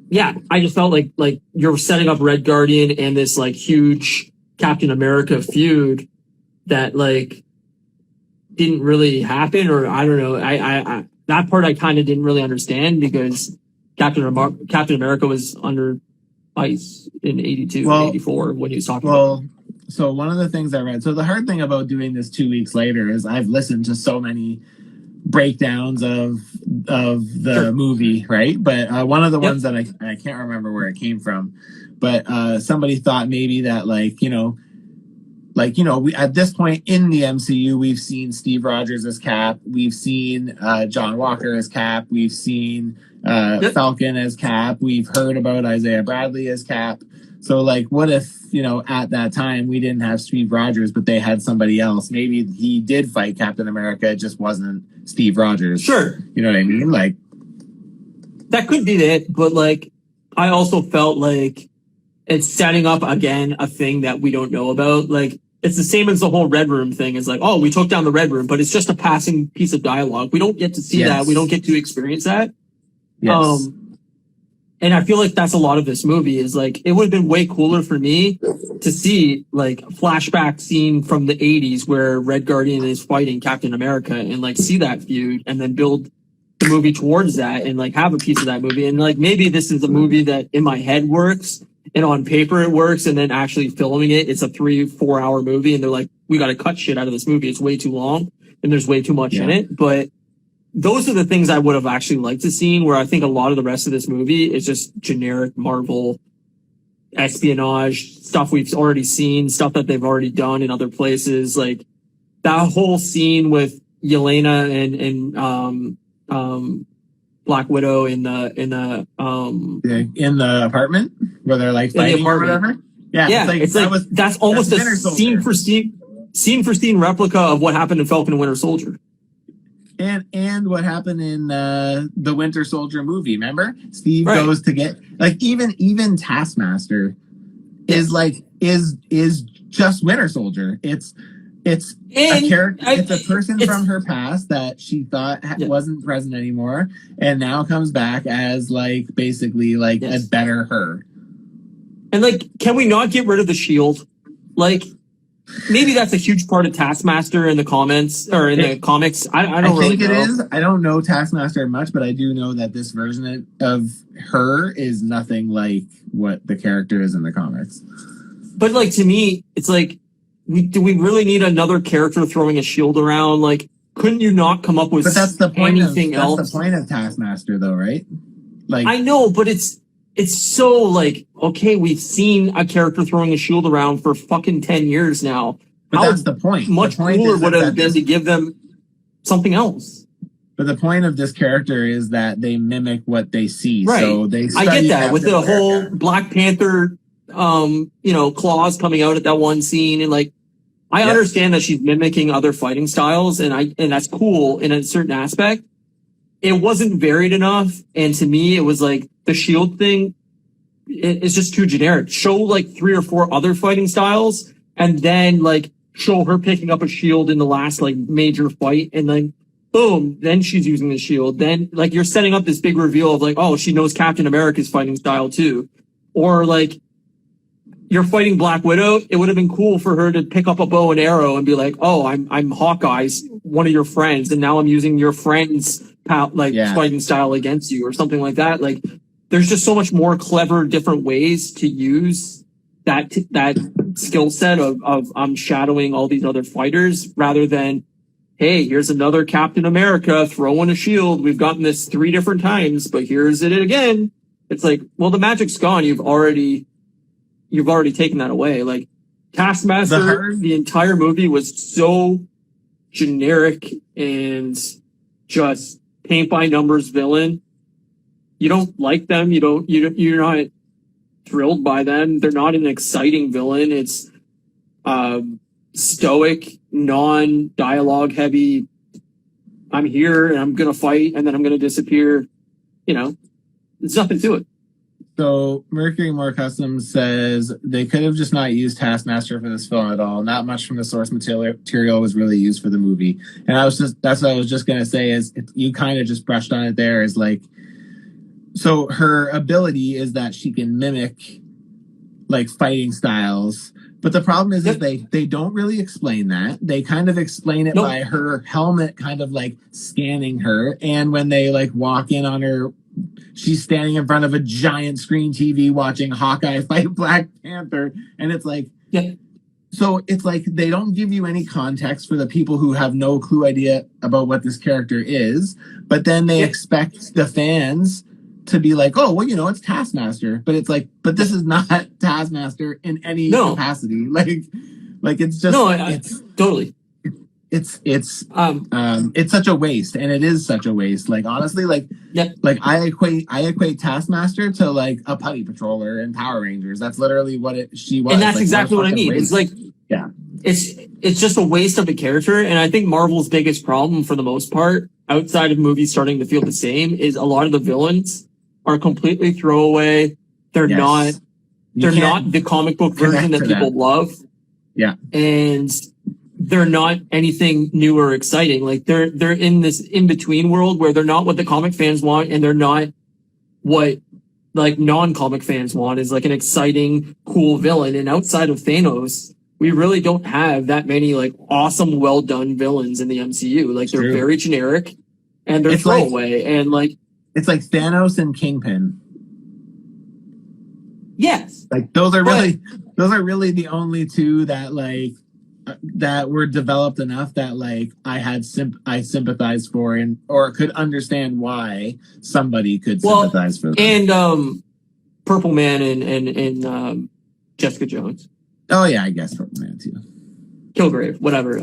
A: yeah, I just felt like you're setting up Red Guardian and this like huge Captain America feud that like didn't really happen, or I don't know. I that part I kind of didn't really understand, because Captain America was under ice in 82 and 84 when he was talking about.
B: So one of the things I read, so the hard thing about doing this 2 weeks later is I've listened to so many breakdowns of the movie, right? But one of the ones that I can't remember where it came from, but somebody thought maybe that we, at this point in the MCU, we've seen Steve Rogers as Cap, we've seen John Walker as Cap, we've seen Falcon as Cap, we've heard about Isaiah Bradley as Cap. So like, what if, at that time we didn't have Steve Rogers, but they had somebody else? Maybe he did fight Captain America, it just wasn't Steve Rogers.
A: Sure.
B: You know what I mean? Like,
A: that could be it, but like, I also felt like it's setting up again a thing that we don't know about. Like, it's the same as the whole Red Room thing. It's like, oh, we took down the Red Room, but it's just a passing piece of dialogue. We don't get to see that. We don't get to experience that.
B: Yes.
A: And I feel like that's a lot of this movie, is like, it would have been way cooler for me to see like a flashback scene from the 80s where Red Guardian is fighting Captain America, and like see that feud, and then build the movie towards that, and like have a piece of that movie. And like, maybe this is a movie that in my head works and on paper it works, and then actually filming it's a 3-4 hour movie, and they're like, we got to cut shit out of this movie. It's way too long and there's way too much in it. But those are the things I would have actually liked to see, where I think a lot of the rest of this movie is just generic Marvel espionage stuff we've already seen, stuff that they've already done in other places. Like that whole scene with Yelena and Black Widow in the
B: apartment where they're like fighting or whatever. Yeah,
A: that's almost a scene for scene replica of what happened in Falcon and Winter Soldier.
B: And what happened in the Winter Soldier movie? Remember, Steve goes to get, like, even Taskmaster is just Winter Soldier. It's a character. It's a person from her past that she thought wasn't present anymore, and now comes back as like basically like a better her.
A: And like, can we not get rid of the shield? Like, maybe that's a huge part of Taskmaster in the comments or in the comics. I don't really know.
B: I think it is. I don't know Taskmaster much, but I do know that this version of her is nothing like what the character is in the comics.
A: But like, to me, it's like, do we really need another character throwing a shield around? Like, couldn't you not come up with
B: that's the point
A: anything else?
B: That's the point of Taskmaster, though, right? Like,
A: I know, but it's so like, okay, we've seen a character throwing a shield around for fucking 10 years now.
B: But that's the point.
A: Much cooler would have been to give them something else.
B: But the point of this character is that they mimic what they see.
A: Right.
B: So
A: I get that with the whole Black Panther, claws coming out at that one scene, and like, I understand that she's mimicking other fighting styles, and that's cool in a certain aspect. It wasn't varied enough, and to me, it was like the shield thing. It's just too generic. Show like 3 or 4 other fighting styles, and then like show her picking up a shield in the last like major fight, and then boom, then she's using the shield. Then like you're setting up this big reveal of like, oh, she knows Captain America's fighting style too, or like you're fighting Black Widow. It would have been cool for her to pick up a bow and arrow and be like, oh, I'm Hawkeye's one of your friends, and now I'm using your friend's fighting style against you, or something like that. Like, there's just so much more clever, different ways to use that skill set of I'm shadowing all these other fighters, rather than, hey, here's another Captain America throwing a shield. We've gotten this 3 different times, but here's it again. It's like, well, the magic's gone. You've already taken that away. Like, Taskmaster, the entire movie was so generic and just paint by numbers villain. You don't like them. You're not thrilled by them. They're not an exciting villain. It's stoic, non-dialogue heavy. I'm here and I'm going to fight and then I'm going to disappear. There's nothing to it.
B: So Mercury More Customs says they could have just not used Taskmaster for this film at all. Not much from the source material was really used for the movie. And that's what I was just going to say is you kind of just brushed on it there, is like, so her ability is that she can mimic like fighting styles. But the problem is they don't really explain that. They kind of explain it by her helmet kind of like scanning her. And when they like walk in on her, she's standing in front of a giant screen TV watching Hawkeye fight Black Panther. And it's like, so it's like they don't give you any context for the people who have no idea about what this character is. But then they expect the fans to be like, oh, well, it's Taskmaster. But it's like, but this is not Taskmaster in any capacity. Like it's just it's
A: totally.
B: It's such a waste, and it is such a waste. Like, honestly, like I equate Taskmaster to like a putty patroller in Power Rangers. That's literally what she was.
A: And that's exactly what I mean. Waste. It's like, it's just a waste of a character. And I think Marvel's biggest problem, for the most part, outside of movies starting to feel the same, is a lot of the villains are completely throwaway. They're not the comic book version that people love.
B: Yeah.
A: And they're not anything new or exciting. Like, they're in this in-between world where they're not what the comic fans want, and they're not what like non-comic fans want, is like an exciting, cool villain. And outside of Thanos, we really don't have that many like awesome, well done villains in the MCU. Like, they're very generic and they're throwaway, and like,
B: it's like Thanos and Kingpin.
A: Yes.
B: Like, those are really the only two that like that were developed enough that like I sympathized for, or could understand why somebody could sympathize for them.
A: And Purple Man and Jessica Jones.
B: Oh yeah, I guess Purple Man too.
A: Kilgrave, whatever.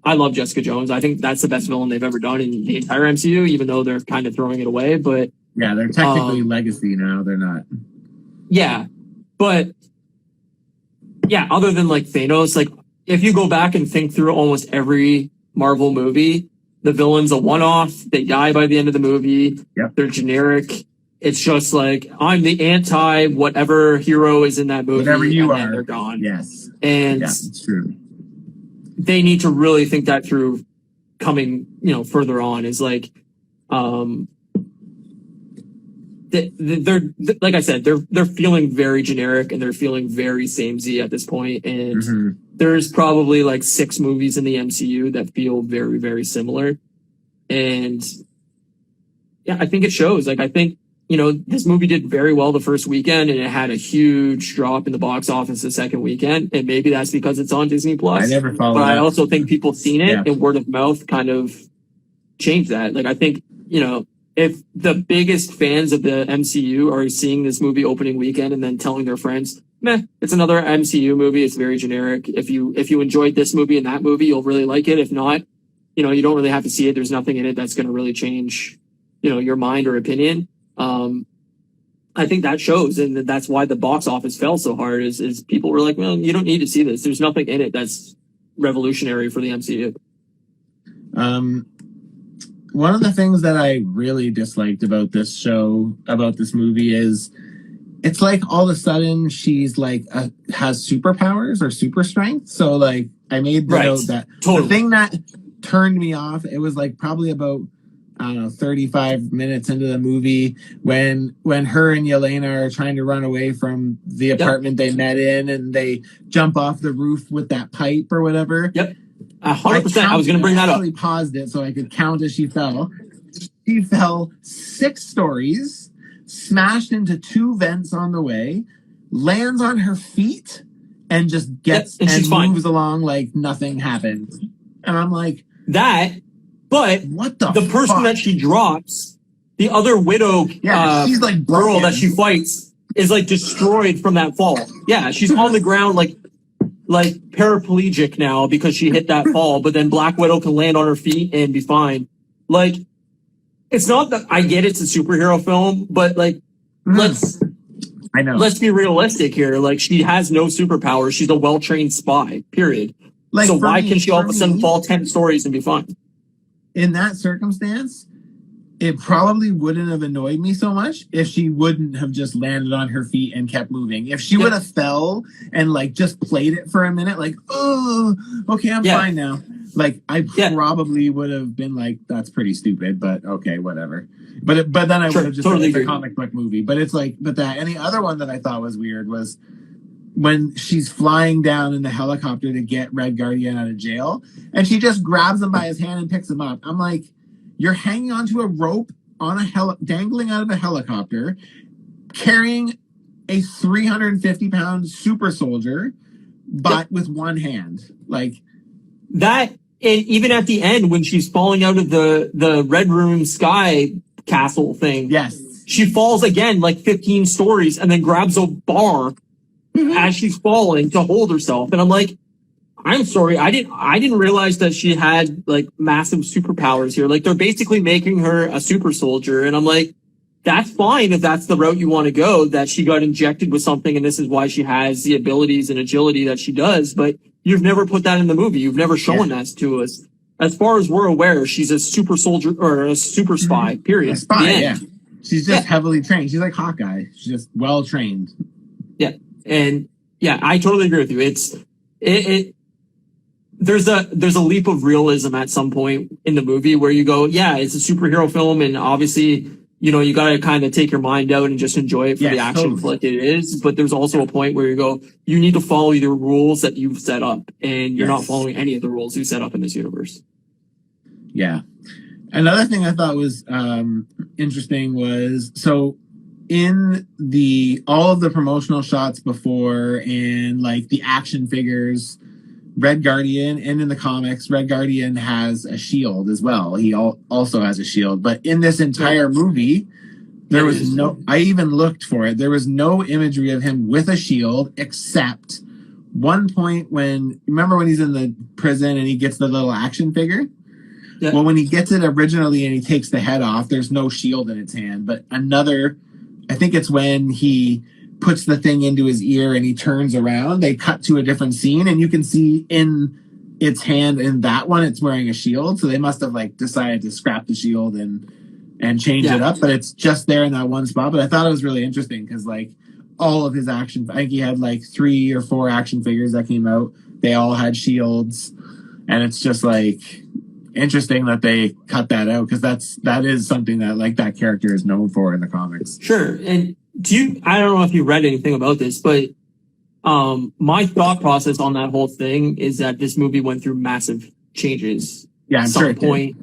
A: I love Jessica Jones. I think that's the best villain they've ever done in the entire MCU, even though they're kind of throwing it away. But
B: yeah, they're technically legacy now. They're not.
A: Yeah, but yeah, other than like Thanos, like if you go back and think through almost every Marvel movie, the villain's a one-off. They die by the end of the movie.
B: Yep.
A: They're generic, It's just like, I'm the anti whatever hero is in that movie.
B: Whatever you
A: and
B: are.
A: They're gone.
B: Yes.
A: And
B: yeah, it's true.
A: They need to really think that through coming, further on. Is like, they're like I said, they're feeling very generic and they're feeling very samey at this point. And there's probably like 6 movies in the MCU that feel very, very similar. And yeah, I think it shows. Like, I think, this movie did very well the first weekend and it had a huge drop in the box office the second weekend. And maybe that's because it's on Disney Plus.
B: I never followed
A: But
B: that.
A: I also think people seen it and word of mouth kind of changed that. Like, I think, if the biggest fans of the MCU are seeing this movie opening weekend and then telling their friends, it's another MCU movie. It's very generic. If you enjoyed this movie and that movie, you'll really like it. If not, you don't really have to see it. There's nothing in it that's going to really change, your mind or opinion. I think that shows, and that's why the box office fell so hard is people were like, well, you don't need to see this. There's nothing in it that's revolutionary for the MCU.
B: One of the things that I really disliked about this show, about this movie, is it's like all of a sudden she's like has superpowers or super strength. So like I made the note that the thing that turned me off, it was like probably about, I don't know, 35 minutes into the movie when her and Yelena are trying to run away from the apartment they met in and they jump off the roof with that pipe or whatever.
A: Yep. 100%. I was going to bring that up.
B: I actually paused it so I could count as she fell. She fell 6 stories, smashed into 2 vents on the way, lands on her feet, and just gets and moves along like nothing happened. And I'm like,
A: but
B: what the
A: person that she drops, the other widow
B: she's like
A: girl that she fights is like destroyed from that fall. Yeah, she's on the ground like paraplegic now because she hit that fall, but then Black Widow can land on her feet and be fine. Like, it's not that I get it's a superhero film, but like, let's be realistic here. Like, she has no superpowers. She's a well-trained spy, period. Like, so why can she all of a sudden fall 10 stories and be fine?
B: In that circumstance, it probably wouldn't have annoyed me so much if she wouldn't have just landed on her feet and kept moving. If she would have fell and like just played it for a minute, like, oh, okay, I'm fine now. Like, I probably would have been like, that's pretty stupid, but okay, whatever. But then I would have just said it's a comic book movie. But it's like, and the other one that I thought was weird was when she's flying down in the helicopter to get Red Guardian out of jail, and she just grabs him by his hand and picks him up. I'm like, you're hanging onto a rope on dangling out of a helicopter, carrying a 350-pound super soldier, but with one hand. Like
A: that, and even at the end when she's falling out of the Red Room Sky Castle thing, she falls again like 15 stories and then grabs a bar as she's falling to hold herself. And I'm like, I'm sorry, I didn't realize that she had like massive superpowers here. Like, they're basically making her a super soldier, and I'm like, that's fine if that's the route you want to go, that she got injected with something and this is why she has the abilities and agility that she does, but you've never put that in the movie. You've never shown that to us. As far as we're aware, she's a super soldier or a super spy, period.
B: A spy, She's just heavily trained. She's like Hawkeye. She's just well trained.
A: Yeah. And I totally agree with you. There's a leap of realism at some point in the movie where you go, it's a superhero film, and obviously, you got to kind of take your mind out and just enjoy it for the action flick it is. But there's also a point where you go, you need to follow the rules that you've set up, and you're not following any of the rules you set up in this universe.
B: Yeah. Another thing I thought was interesting was, so in all of the promotional shots before and like the action figures, Red Guardian, and in the comics, Red Guardian has a shield as well. He also has a shield. But in this entire movie, there was I even looked for it. There was no imagery of him with a shield except one point remember when he's in the prison and he gets the little action figure? Yeah. Well, when he gets it originally and he takes the head off, there's no shield in its hand. But I think it's when he puts the thing into his ear and he turns around, they cut to a different scene and you can see in its hand in that one it's wearing a shield. So they must have like decided to scrap the shield and and change it up, but it's just there in that one spot. But I thought it was really interesting because like all of his action, I think he had like 3 or 4 action figures that came out. They all had shields, and it's just like interesting that they cut that out because that is something that like that character is known for in the comics.
A: Sure. And I don't know if you read anything about this, but my thought process on that whole thing is that this movie went through massive changes.
B: Yeah, I'm
A: at
B: sure
A: some point.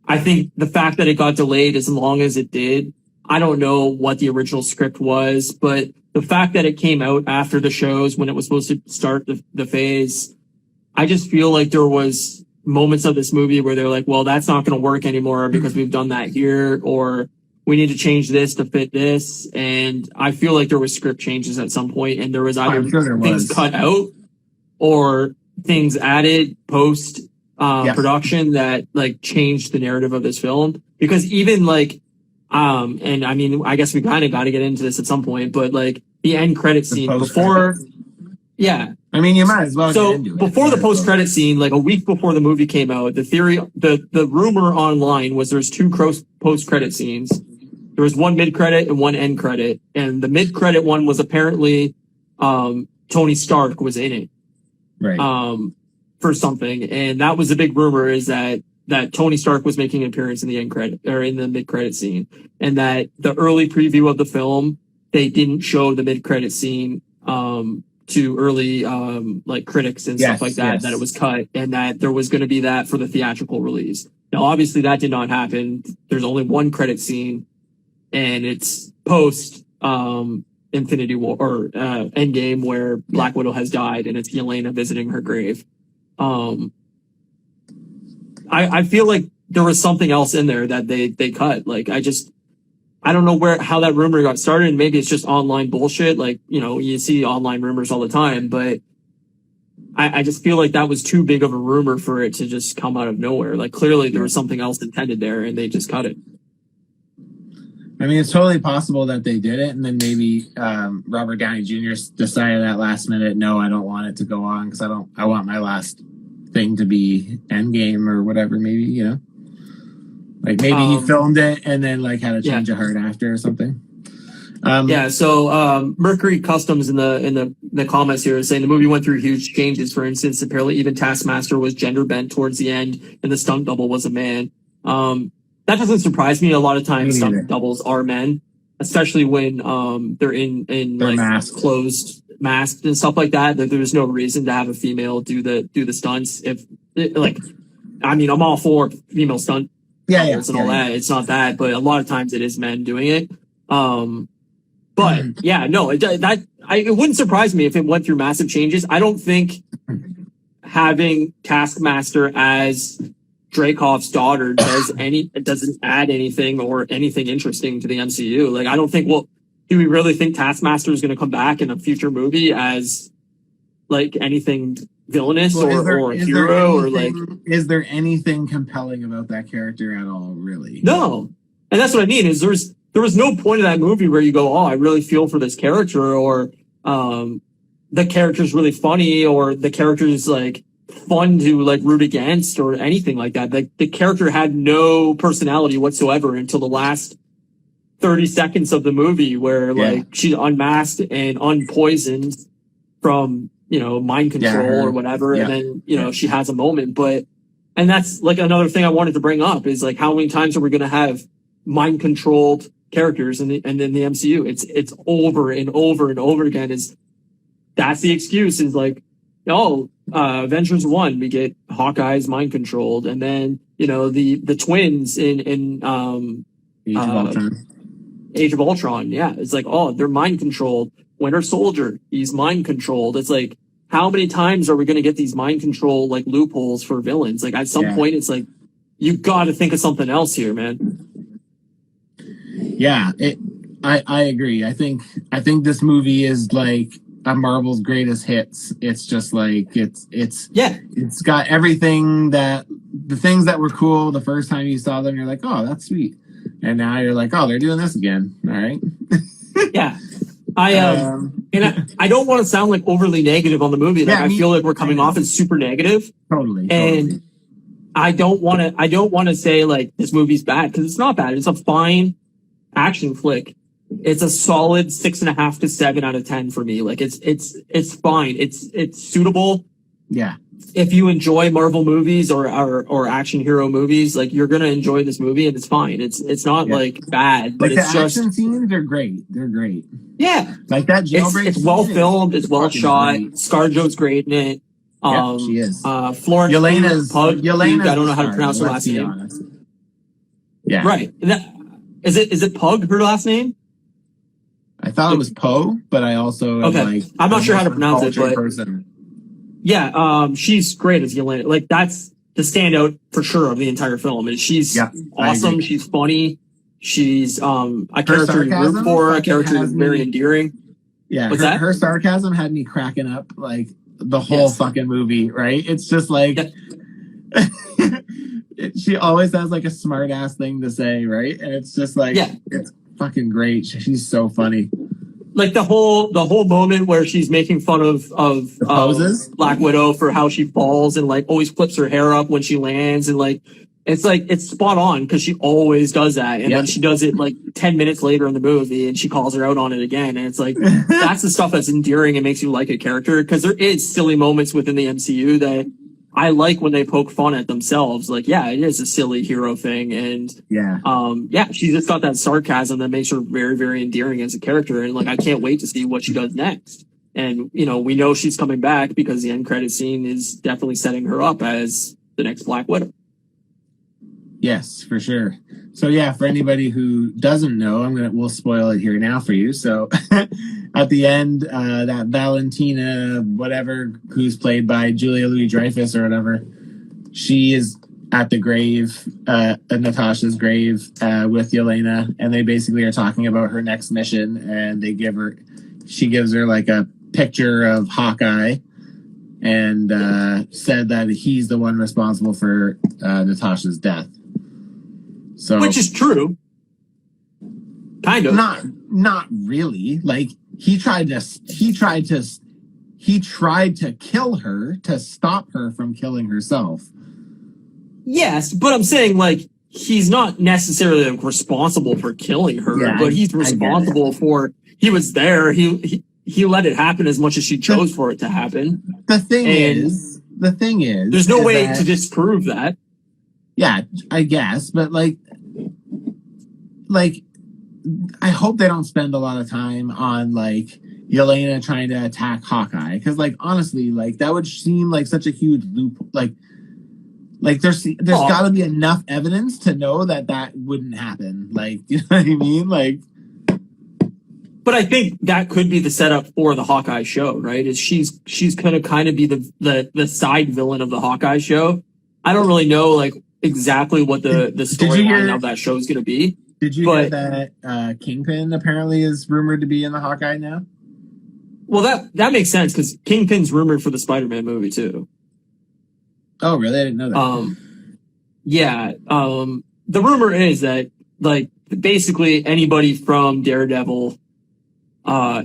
A: I think the fact that it got delayed as long as it did, I don't know what the original script was, but the fact that it came out after the shows when it was supposed to start the phase, I just feel like there was moments of this movie where they're like, well, that's not going to work anymore because we've done that here, or we need to change this to fit this. And I feel like there was script changes at some point, and there was either things cut out or things added post production that like changed the narrative of this film. Because even like, and I mean, I guess we kind of got to get into this at some point, but like the end credit scene before,
B: I mean, you might as well.
A: So before the post credit scene, like a week before the movie came out, the rumor online was there's 2 post credit scenes. There was one mid credit and one end credit, and the mid credit one was apparently Tony Stark was in it,
B: right?
A: For something, and that was the big rumor, is that Tony Stark was making an appearance in the end credit or in the mid credit scene, and that the early preview of the film they didn't show the mid credit scene to early like critics and stuff like that, that it was cut, and that there was going to be that for the theatrical release. Now, obviously, that did not happen. There's only one credit scene, and it's post Infinity War or Endgame, where Black Widow has died, and it's Yelena visiting her grave. I feel like there was something else in there that they cut. Like, I don't know how that rumor got started. Maybe it's just online bullshit. Like, you know, you see online rumors all the time, but I just feel like that was too big of a rumor for it to just come out of nowhere. Like, clearly there was something else intended there, and they just cut it.
B: I mean, it's totally possible that they did it, and then maybe Robert Downey Jr. decided at last minute, no, I don't want it to go on because I want my last thing to be Endgame or whatever. Maybe, you know, like maybe he filmed it and then like had a change of heart after or something.
A: So Mercury Customs in the comments here is saying the movie went through huge changes. For instance, apparently even Taskmaster was gender bent towards the end, and the stunt double was a man. That doesn't surprise me. A lot of times stunt doubles are men, especially when they're in like closed masked and stuff like that. There's no reason to have a female do the stunts. If I mean, I'm all for female stunt doubles and all that. It's not that, but a lot of times it is men doing it. But it wouldn't surprise me if it went through massive changes. I don't think having Taskmaster as Dreykov's daughter doesn't add anything or anything interesting to the MCU. Like, I don't think, do we really think Taskmaster is going to come back in a future movie as like anything villainous or a hero or like?
B: Is there anything compelling about that character at all? Really?
A: No. And that's what I mean is there was no point in that movie where you go, oh, I really feel for this character, or the character's really funny, or the character's like fun to like root against or anything like that. The character had no personality whatsoever until the last 30 seconds of the movie, where like she's unmasked and unpoisoned from, you know, mind control or whatever. And then, she has a moment, and that's like another thing I wanted to bring up is like, how many times are we going to have mind controlled characters and then the MCU? It's over and over and over again. That's the excuse is like, Avengers 1, we get Hawkeye's mind controlled, and then the twins in Age of Ultron, it's like, they're mind controlled. Winter Soldier, he's mind controlled. It's like, how many times are we going to get these mind control like loopholes for villains? Like, at some point, it's like, you got to think of something else here, man.
B: Yeah, I agree. I think this movie is like a Marvel's greatest hits. It's just like it's got everything the things that were cool the first time you saw them. You're like, oh, that's sweet, and now you're like, oh, they're doing this again. All right.
A: Yeah, I don't want to sound like overly negative on the movie. Like, I feel like we're coming off as super negative.
B: Totally.
A: I don't want to say like this movie's bad because it's not bad. It's a fine action flick. It's a solid 6.5 to 7 out of 10 for me. Like it's fine. It's suitable.
B: Yeah.
A: If you enjoy Marvel movies or action hero movies, like you're gonna enjoy this movie and it's fine. It's not like bad, but
B: like
A: it's
B: the
A: just
B: action scenes are great. They're great.
A: Yeah,
B: like that jailbreak.
A: It's well filmed. It's well shot.
B: Great.
A: ScarJo's great in it.
B: She is.
A: Florence
B: Yelena's
A: Pug.
B: Yelena's
A: I don't know how to pronounce her last name.
B: Honest. Yeah.
A: Right. Is it Pug? Her last name?
B: I thought it was Poe, but I also
A: I'm not sure how to pronounce it, but
B: person.
A: Yeah, she's great as Yelena. Like that's the standout for sure of the entire film. And she's awesome. She's funny. She's a character you root for, a character that's very endearing.
B: Yeah, her sarcasm had me cracking up like the whole fucking movie, right? It's just like she always has like a smart ass thing to say, right? And it's just like it's fucking great. She's so funny. Like the whole moment where she's making fun of Black Widow for how she falls and like always flips her hair up when she lands and like it's spot on because she always does that and then she does it like 10 minutes later in the movie and she calls her out on it again and it's like that's the stuff that's endearing and makes you like a character because there is silly moments within the MCU that I like when they poke fun at themselves. Like, yeah, it is a silly hero thing. And, she's just got that sarcasm that makes her very, very endearing as a character. And, like, I can't wait to see what she does next. And, you know, we know she's coming back because the end credit scene is definitely setting her up as the next Black Widow. Yes, for sure. So, yeah, for anybody who doesn't know, we'll spoil it here now for you. So, at the end, that Valentina, whatever, who's played by Julia Louis-Dreyfus or whatever, she is at the grave, at Natasha's grave, with Yelena, and they basically are talking about her next mission, and she gives her like a picture of Hawkeye, and said that he's the one responsible for Natasha's death. So, which is true. Kind of. Not really. Like he tried to kill her to stop her from killing herself. Yes, but I'm saying like he's not necessarily responsible for killing her, but he's responsible for he was there. He let it happen as much as she chose for it to happen. The thing is there's no way to disprove that. Yeah, I guess, but like I hope they don't spend a lot of time on like Yelena trying to attack Hawkeye because like honestly like that would seem like such a huge loop like there's got to be enough evidence to know that wouldn't happen, like you know what I mean, like. But I think that could be the setup for the Hawkeye show, right? Is she's gonna kind of be the side villain of the Hawkeye show. I don't really know like exactly what the storyline of that show is gonna be. Did you hear that Kingpin apparently is rumored to be in the Hawkeye now? Well, that makes sense because Kingpin's rumored for the Spider-Man movie too. Oh, really? I didn't know that. The rumor is that like basically anybody from Daredevil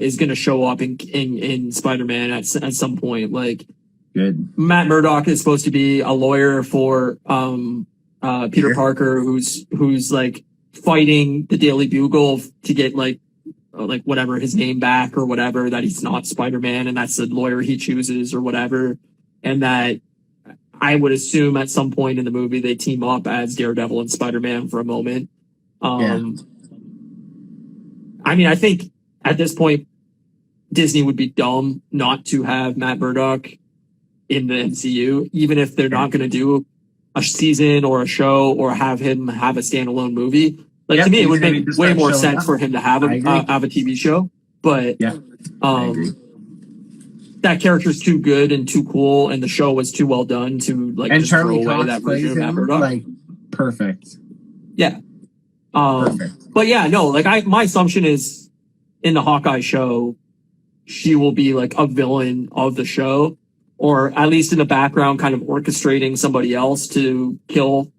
B: is going to show up in Spider-Man at some point. Like, good. Matt Murdock is supposed to be a lawyer for Peter Parker, who's like fighting the Daily Bugle to get like whatever his name back or whatever, that he's not Spider-Man and that's the lawyer he chooses or whatever. And that I would assume at some point in the movie they team up as Daredevil and Spider-Man for a moment. I mean, I think at this point Disney would be dumb not to have Matt Murdock in the MCU, even if they're not going to do a season or a show or have him have a standalone movie. Like to me, it would make way more sense for him to have a TV show. But that character's too good and too cool, and the show was too well done to like just throw away that version of Matt Murdock. Like perfect. Yeah. Perfect. But yeah, no. Like my assumption is in the Hawkeye show, she will be like a villain of the show, or at least in the background, kind of orchestrating somebody else to kill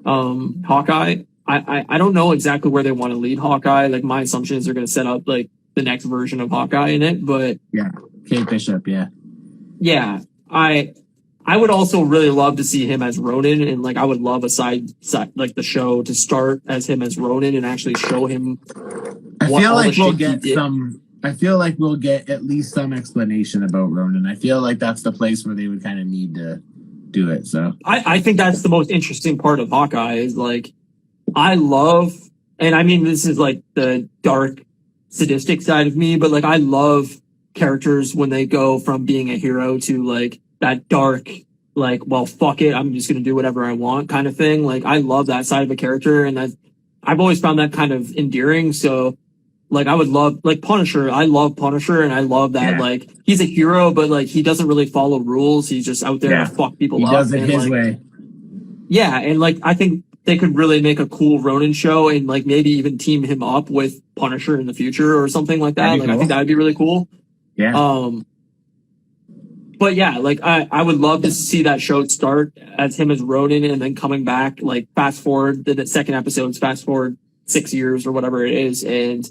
B: Hawkeye. I don't know exactly where they want to lead Hawkeye. Like my assumption is they're going to set up like the next version of Hawkeye in it, but Kate Bishop, I
A: I would also really love to see him as Ronin, and like I would love a side like the show to start as him as Ronin and actually show him.
B: I feel like we'll get some. I feel like we'll get at least some explanation about Ronin. I feel like that's the place where they would kind of need to do it. So
A: I think that's the most interesting part of Hawkeye is like I love, and I mean this is like the dark, sadistic side of me, but like I love characters when they go from being a hero to like that dark, like, well, fuck it, I'm just gonna do whatever I want kind of thing. Like I love that side of a character, and I've always found that kind of endearing. So like I would love like Punisher. I love Punisher, and I love that like he's a hero, but like he doesn't really follow rules. He's just out there to fuck people up.
B: He does it his way.
A: Yeah, and like I think they could really make a cool Ronin show and like maybe even team him up with Punisher in the future or something like that. Like cool. I think that would be really cool.
B: Yeah.
A: But yeah, like I would love to see that show start as him as Ronin and then coming back, like fast forward the second episodes, fast forward 6 years or whatever it is, and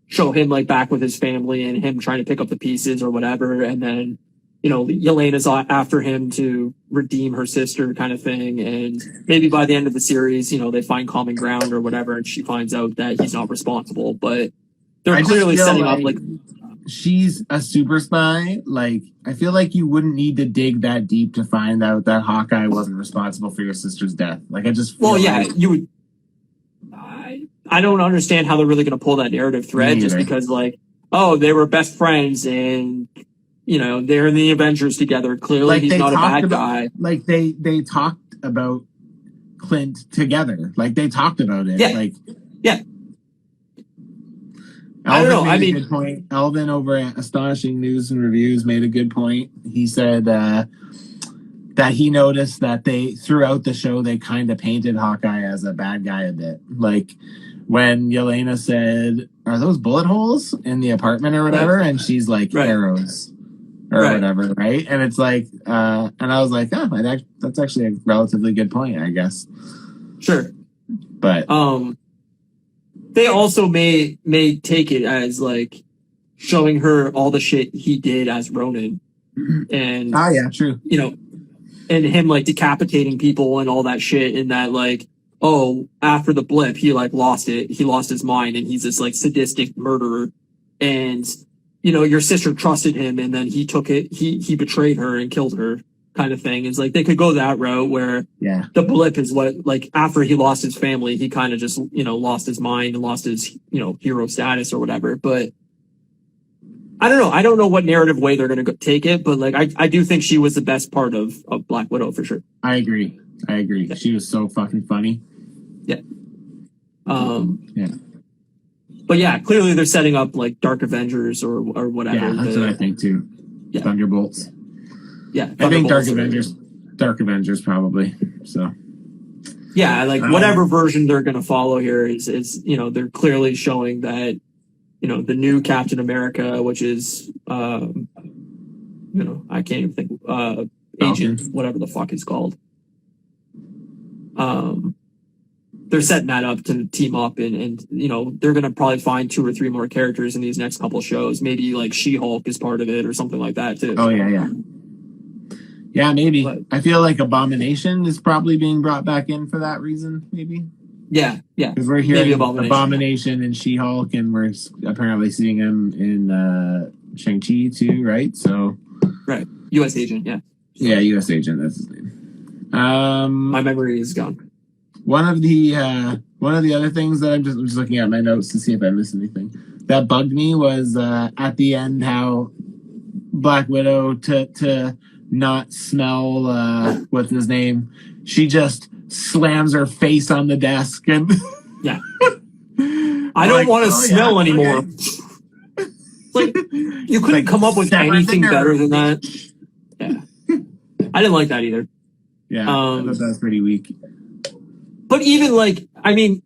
A: show him like back with his family and him trying to pick up the pieces or whatever. And then, you know, Yelena's after him to redeem her sister kind of thing. And maybe by the end of the series, you know, they find common ground or whatever. And she finds out that he's not responsible, but they're clearly setting up like
B: she's a super spy. Like, I feel like you wouldn't need to dig that deep to find out that Hawkeye wasn't responsible for your sister's death. Like, I just feel
A: you would. I don't understand how they're really going to pull that narrative thread just because, like, oh, they were best friends and, you know, they're in the Avengers together. Clearly, like he's not a bad guy.
B: Like, they talked about Clint together. Like, they talked about it.
A: Yeah.
B: Like,
A: yeah.
B: I don't know. I mean, good point. Elvin over at Astonishing News and Reviews made a good point. He said that he noticed that they throughout the show they kind of painted Hawkeye as a bad guy a bit. Like when Yelena said, "Are those bullet holes in the apartment or whatever?" and she's like, "Arrows." Or whatever, right? And it's like, and I was like, oh, that's actually a relatively good point, I guess.
A: Sure.
B: But
A: they also may take it as like showing her all the shit he did as Ronin, and
B: yeah, true.
A: You know, and him like decapitating people and all that shit, and that like, oh, after the blip, he like lost it, he lost his mind, and he's this like sadistic murderer, and you know, your sister trusted him, and then he took it, he betrayed her and killed her. Kind of thing. It's like they could go that route where the blip is what, like, after he lost his family, he kind of just, you know, lost his mind and lost his, you know, hero status or whatever. But I don't know. I don't know what narrative way they're going to take it, but like, I do think she was the best part of Black Widow for sure.
B: I agree. Yeah. She was so fucking funny.
A: Yeah. But yeah, clearly they're setting up like Dark Avengers or whatever.
B: Yeah, that's what I think too. Yeah. Thunderbolts.
A: Yeah,
B: I think Dark Avengers probably. So
A: yeah, like whatever version they're going to follow here is you know, they're clearly showing that, you know, the new Captain America, which is you know, I can't even think Agent, whatever the fuck he's called. They're setting that up to team up and you know, they're going to probably find 2 or 3 more characters in these next couple shows. Maybe like She-Hulk is part of it or something like that too.
B: Oh yeah. Yeah, maybe. But I feel like Abomination is probably being brought back in for that reason, maybe.
A: Yeah.
B: Because we're hearing Abomination and She-Hulk, and we're apparently seeing him in Shang-Chi too, right? So,
A: right. U.S. Agent, yeah.
B: Yeah, U.S. Agent, that's his name.
A: My memory is gone.
B: One of the other things that I'm just looking at my notes to see if I missed anything that bugged me was at the end how Black Widow to not smell what's his name, she just slams her face on the desk and
A: yeah. I don't want to smell anymore. Okay. Like you couldn't come up with anything better than that. Yeah, I didn't like that either.
B: Yeah, I thought that was pretty weak.
A: But even like, I mean,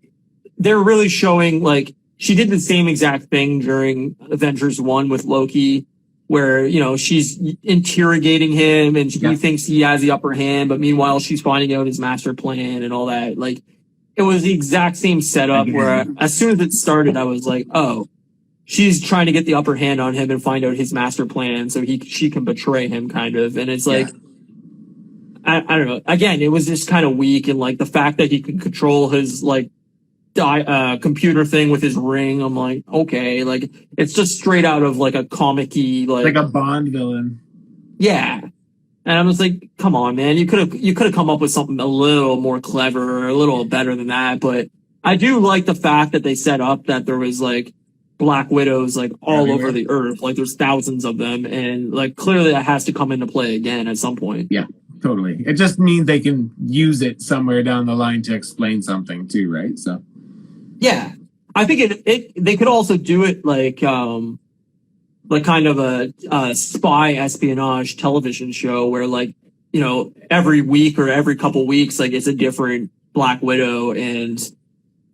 A: they're really showing like she did the same exact thing during Avengers 1 with Loki. Where, you know, she's interrogating him and he thinks he has the upper hand, but meanwhile she's finding out his master plan and all that. Like, it was the exact same setup where as soon as it started, I was like, oh, she's trying to get the upper hand on him and find out his master plan so she can betray him kind of. And it's like, I don't know. Again, it was just kind of weak, and like the fact that he could control his like computer thing with his ring. I'm like, okay, like it's just straight out of like a comic-y,
B: like a Bond villain.
A: Yeah. And I was like, come on, man, you could have come up with something a little more clever or a little better than that. But I do like the fact that they set up that there was like Black Widows like all over the earth. Like there's thousands of them, and like clearly that has to come into play again at some point.
B: Yeah, totally. It just means they can use it somewhere down the line to explain something too, right? So
A: yeah, I think they could also do it like kind of a spy espionage television show where like, you know, every week or every couple weeks, like it's a different Black Widow, and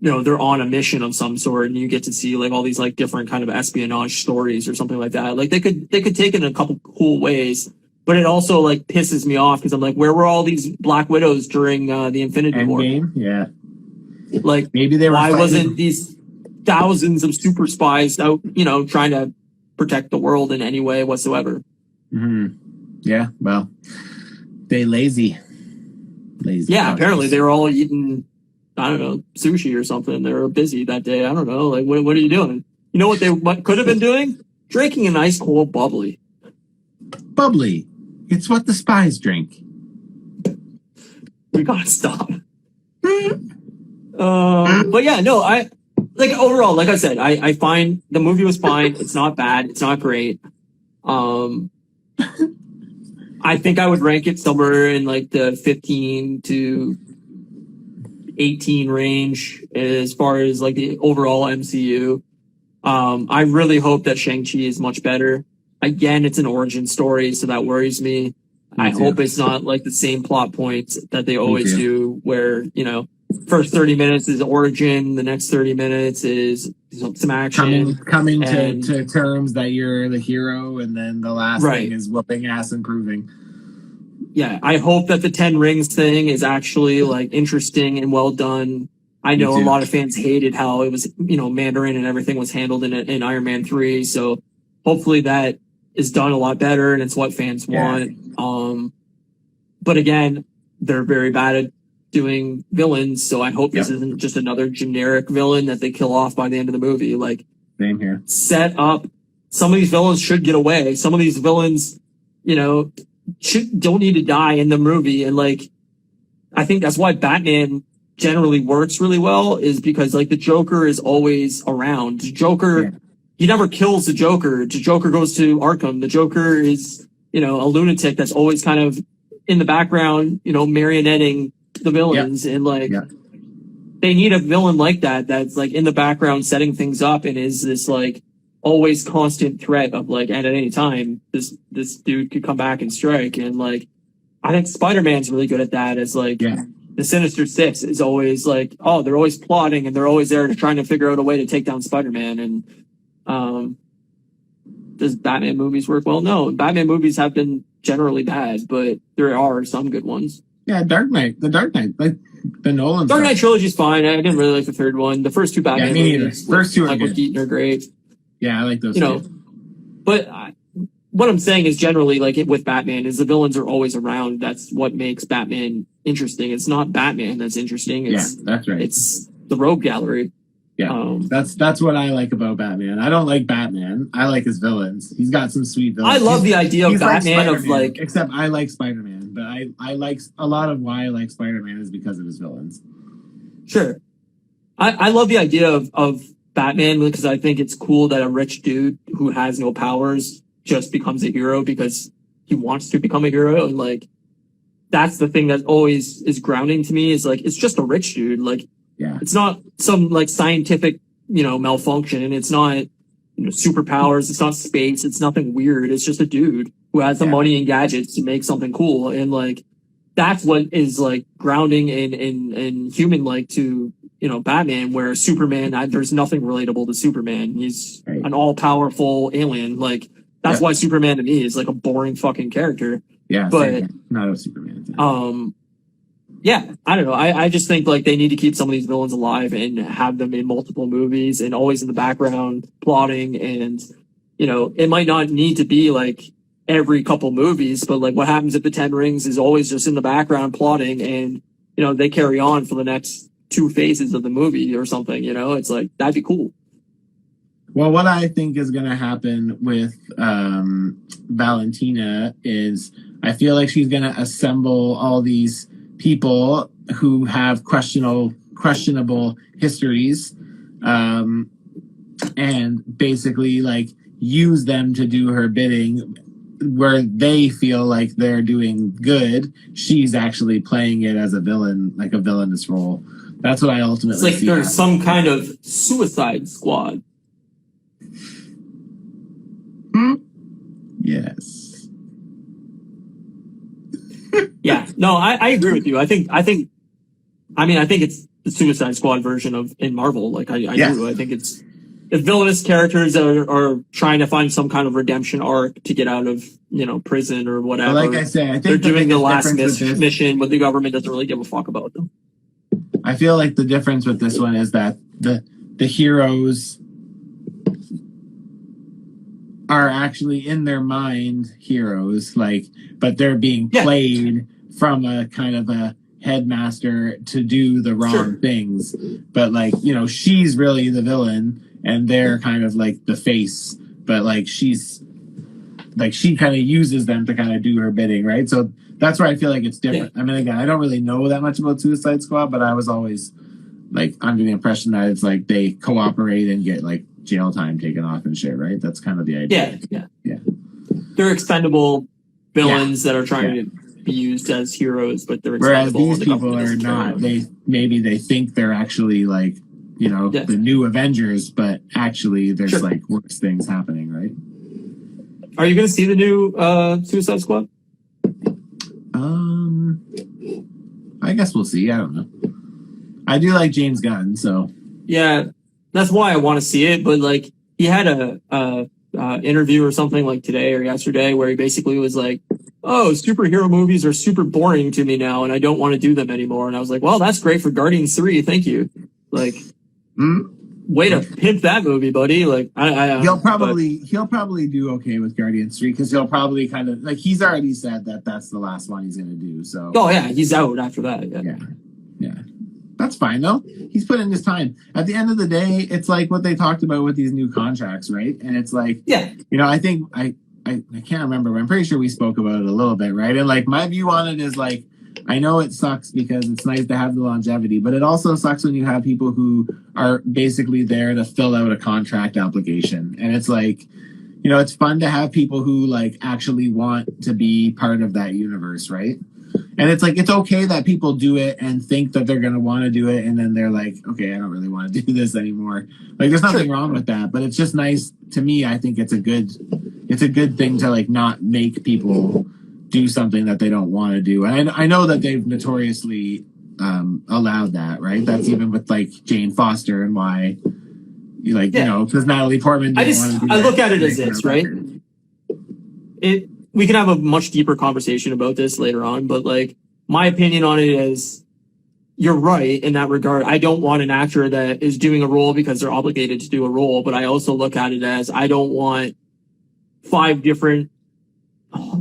A: you know, they're on a mission of some sort, and you get to see like all these like different kind of espionage stories or something like that. Like they could take it in a couple cool ways, but it also like pisses me off because I'm like, where were all these Black Widows during the Infinity War?
B: Endgame? Yeah.
A: Like
B: maybe they were.
A: Why wasn't these thousands of super spies out, you know, trying to protect the world in any way whatsoever?
B: Mm-hmm. Yeah. Well, they lazy.
A: Yeah. Apparently they were all eating, I don't know, sushi or something. They were busy that day. I don't know. Like, what are you doing? You know what could have been doing? Drinking an ice cold bubbly.
B: Bubly. It's what the spies drink.
A: We gotta stop. But yeah, no, I like overall, like I said, I find the movie was fine. It's not bad. It's not great. I think I would rank it somewhere in like the 15 to 18 range as far as like the overall MCU. I really hope that Shang-Chi is much better. Again, it's an origin story, so that worries me. I hope it's not like the same plot points that they always do, where, you know, first 30 minutes is origin, the next 30 minutes is some action.
B: Coming to terms that you're the hero, and then the last thing is whooping ass and proving.
A: Yeah, I hope that the 10 Rings thing is actually like interesting and well done. I know a lot of fans hated how it was, you know, Mandarin and everything was handled in Iron Man 3. So hopefully that is done a lot better and it's what fans want. But again, they're very bad at doing villains. So I hope this isn't just another generic villain that they kill off by the end of the movie. Like,
B: same here.
A: Set up. Some of these villains should get away. Some of these villains, you know, don't need to die in the movie. And like, I think that's why Batman generally works really well, is because like the Joker is always around. The Joker, he never kills the Joker. The Joker goes to Arkham. The Joker is, you know, a lunatic that's always kind of in the background, you know, marionetting the villains. And like, they need a villain like that, that's like in the background setting things up and is this like always constant threat of like, and at any time this dude could come back and strike. And like, I think Spider-Man's really good at that. As like, the Sinister Six is always like, oh, they're always plotting and they're always there to trying to figure out a way to take down Spider-Man. And does Batman movies work well? No, Batman movies have been generally bad, but there are some good ones.
B: Yeah, the Dark Knight, like the Nolan.
A: Dark Knight trilogy's fine. I didn't really like the third one. The first two Batman movies,
B: first two,
A: like with Keaton, are great.
B: Yeah, I like those.
A: You know, but what I'm saying is generally, like with Batman, is the villains are always around. That's what makes Batman interesting. It's not Batman that's interesting. It's,
B: that's right.
A: It's the rogue gallery.
B: Yeah, that's what I like about Batman. I don't like Batman. I like his villains. He's got some sweet villains.
A: I love the idea of Batman of like,
B: except I like Spider-Man, but I like a lot of why I like Spider-Man is because of his villains.
A: Sure, I love the idea of Batman because I think it's cool that a rich dude who has no powers just becomes a hero because he wants to become a hero. And like, that's the thing that always is grounding to me, is like, it's just a rich dude. Like, it's not some like scientific, you know, malfunction, and it's not, you know, superpowers. It's not space. It's nothing weird. It's just a dude who has the money and gadgets to make something cool. And like, that's what is like grounding and human like to, you know, Batman, where Superman, there's nothing relatable to Superman. He's an all powerful alien. Like, that's why Superman to me is like a boring fucking character.
B: Yeah,
A: but
B: not a Superman.
A: Yeah, I don't know. I just think like they need to keep some of these villains alive and have them in multiple movies and always in the background plotting. And, you know, it might not need to be like every couple movies, but like what happens at the Ten Rings is always just in the background plotting, and they carry on for the next two phases of the movie or something. It's like that'd be cool.
B: Well, what I think is going to happen with Valentina is I feel like she's going to assemble all these people who have questionable histories, and basically like use them to do her bidding. Where they feel like they're doing good, she's actually playing it as a villain, like a villainous role. That's what I ultimately
A: see. It's like
B: see
A: there's some kind of Suicide Squad.
B: Yes.
A: Yeah. No, I agree with you. I think it's the Suicide Squad version of in Marvel. Like I do. I think it's the villainous characters that are trying to find some kind of redemption arc to get out of prison or whatever.
B: But like I say, I think
A: they're doing the last mission, but the government doesn't really give a fuck about them.
B: I feel like the difference with this one is that the heroes are actually in their mind heroes, like, but they're being played from a kind of a headmaster to do the wrong things. But like, she's really the villain and they're kind of like the face, but like she kind of uses them to kind of do her bidding, right? So that's where I feel like it's different. I mean, again, I don't really know that much about Suicide Squad, but I was always like under the impression that it's like they cooperate and get like jail time taken off and shit, right? That's kind of the idea.
A: Yeah. They're expendable villains that are trying to be used as heroes, but they're expendable.
B: Whereas these people are not. They think they're actually like, the new Avengers, but actually there's like worse things happening, right?
A: Are you going to see the new Suicide Squad?
B: I guess we'll see. I don't know. I do like James Gunn, so
A: yeah, that's why I want to see it. But like, he had a interview or something like today or yesterday where he basically was like, "Oh, superhero movies are super boring to me now, and I don't want to do them anymore." And I was like, "Well, that's great for Guardians 3. Thank you." Like, way to pimp that movie, buddy. Like,
B: he'll probably do okay with Guardians 3 because he'll probably kind of like he's already said that that's the last one he's going to do. So
A: he's out after that.
B: Yeah. That's fine though. He's put in his time. At the end of the day, it's like what they talked about with these new contracts, right? And it's like, I think I can't remember, but I'm pretty sure we spoke about it a little bit, right? And like my view on it is like, I know it sucks because it's nice to have the longevity, but it also sucks when you have people who are basically there to fill out a contract application. And it's like, it's fun to have people who like actually want to be part of that universe, right? And it's like, it's okay that people do it and think that they're going to want to do it. And then they're like, okay, I don't really want to do this anymore. Like, there's nothing wrong with that, but it's just nice to me. I think it's a good thing to like not make people do something that they don't want to do. And I know that they've notoriously allowed that, right? That's even with like Jane Foster and why because Natalie Portman didn't want to do
A: I look at it as this, right? We can have a much deeper conversation about this later on, but like my opinion on it is you're right in that regard. I don't want an actor that is doing a role because they're obligated to do a role, but I also look at it as I don't want 5 different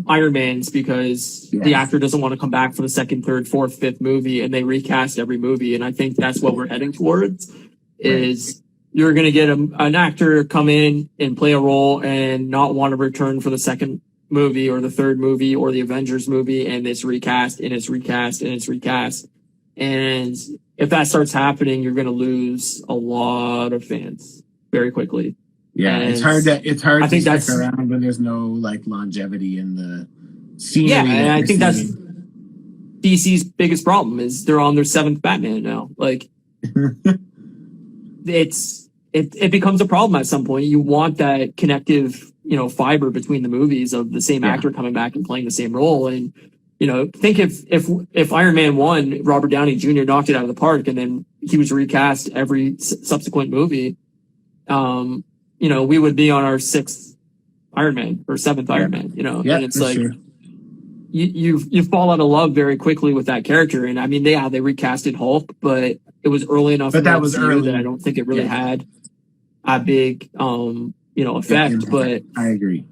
A: Iron Mans because the actor doesn't want to come back for the second, third, fourth, fifth movie and they recast every movie. And I think that's what we're heading towards is you're going to get an actor come in and play a role and not want to return for the second movie or the third movie or the Avengers movie, and it's recast and it's recast and it's recast. And if that starts happening, you're going to lose a lot of fans very quickly.
B: Yeah, and it's hard to stick around when there's no like longevity in the scenery.
A: Yeah, and I think that's DC's biggest problem is they're on their 7th Batman now. Like it becomes a problem at some point. You want that connective fiber between the movies of the same actor coming back and playing the same role. And, think if Iron Man 1, Robert Downey Jr. knocked it out of the park and then he was recast every subsequent movie, we would be on our 6th Iron Man or 7th Iron Man, and it's like, you fall out of love very quickly with that character. And I mean, they recasted Hulk, but it was early enough.
B: But that was early
A: that I don't think it really had a big, effect. But
B: I agree.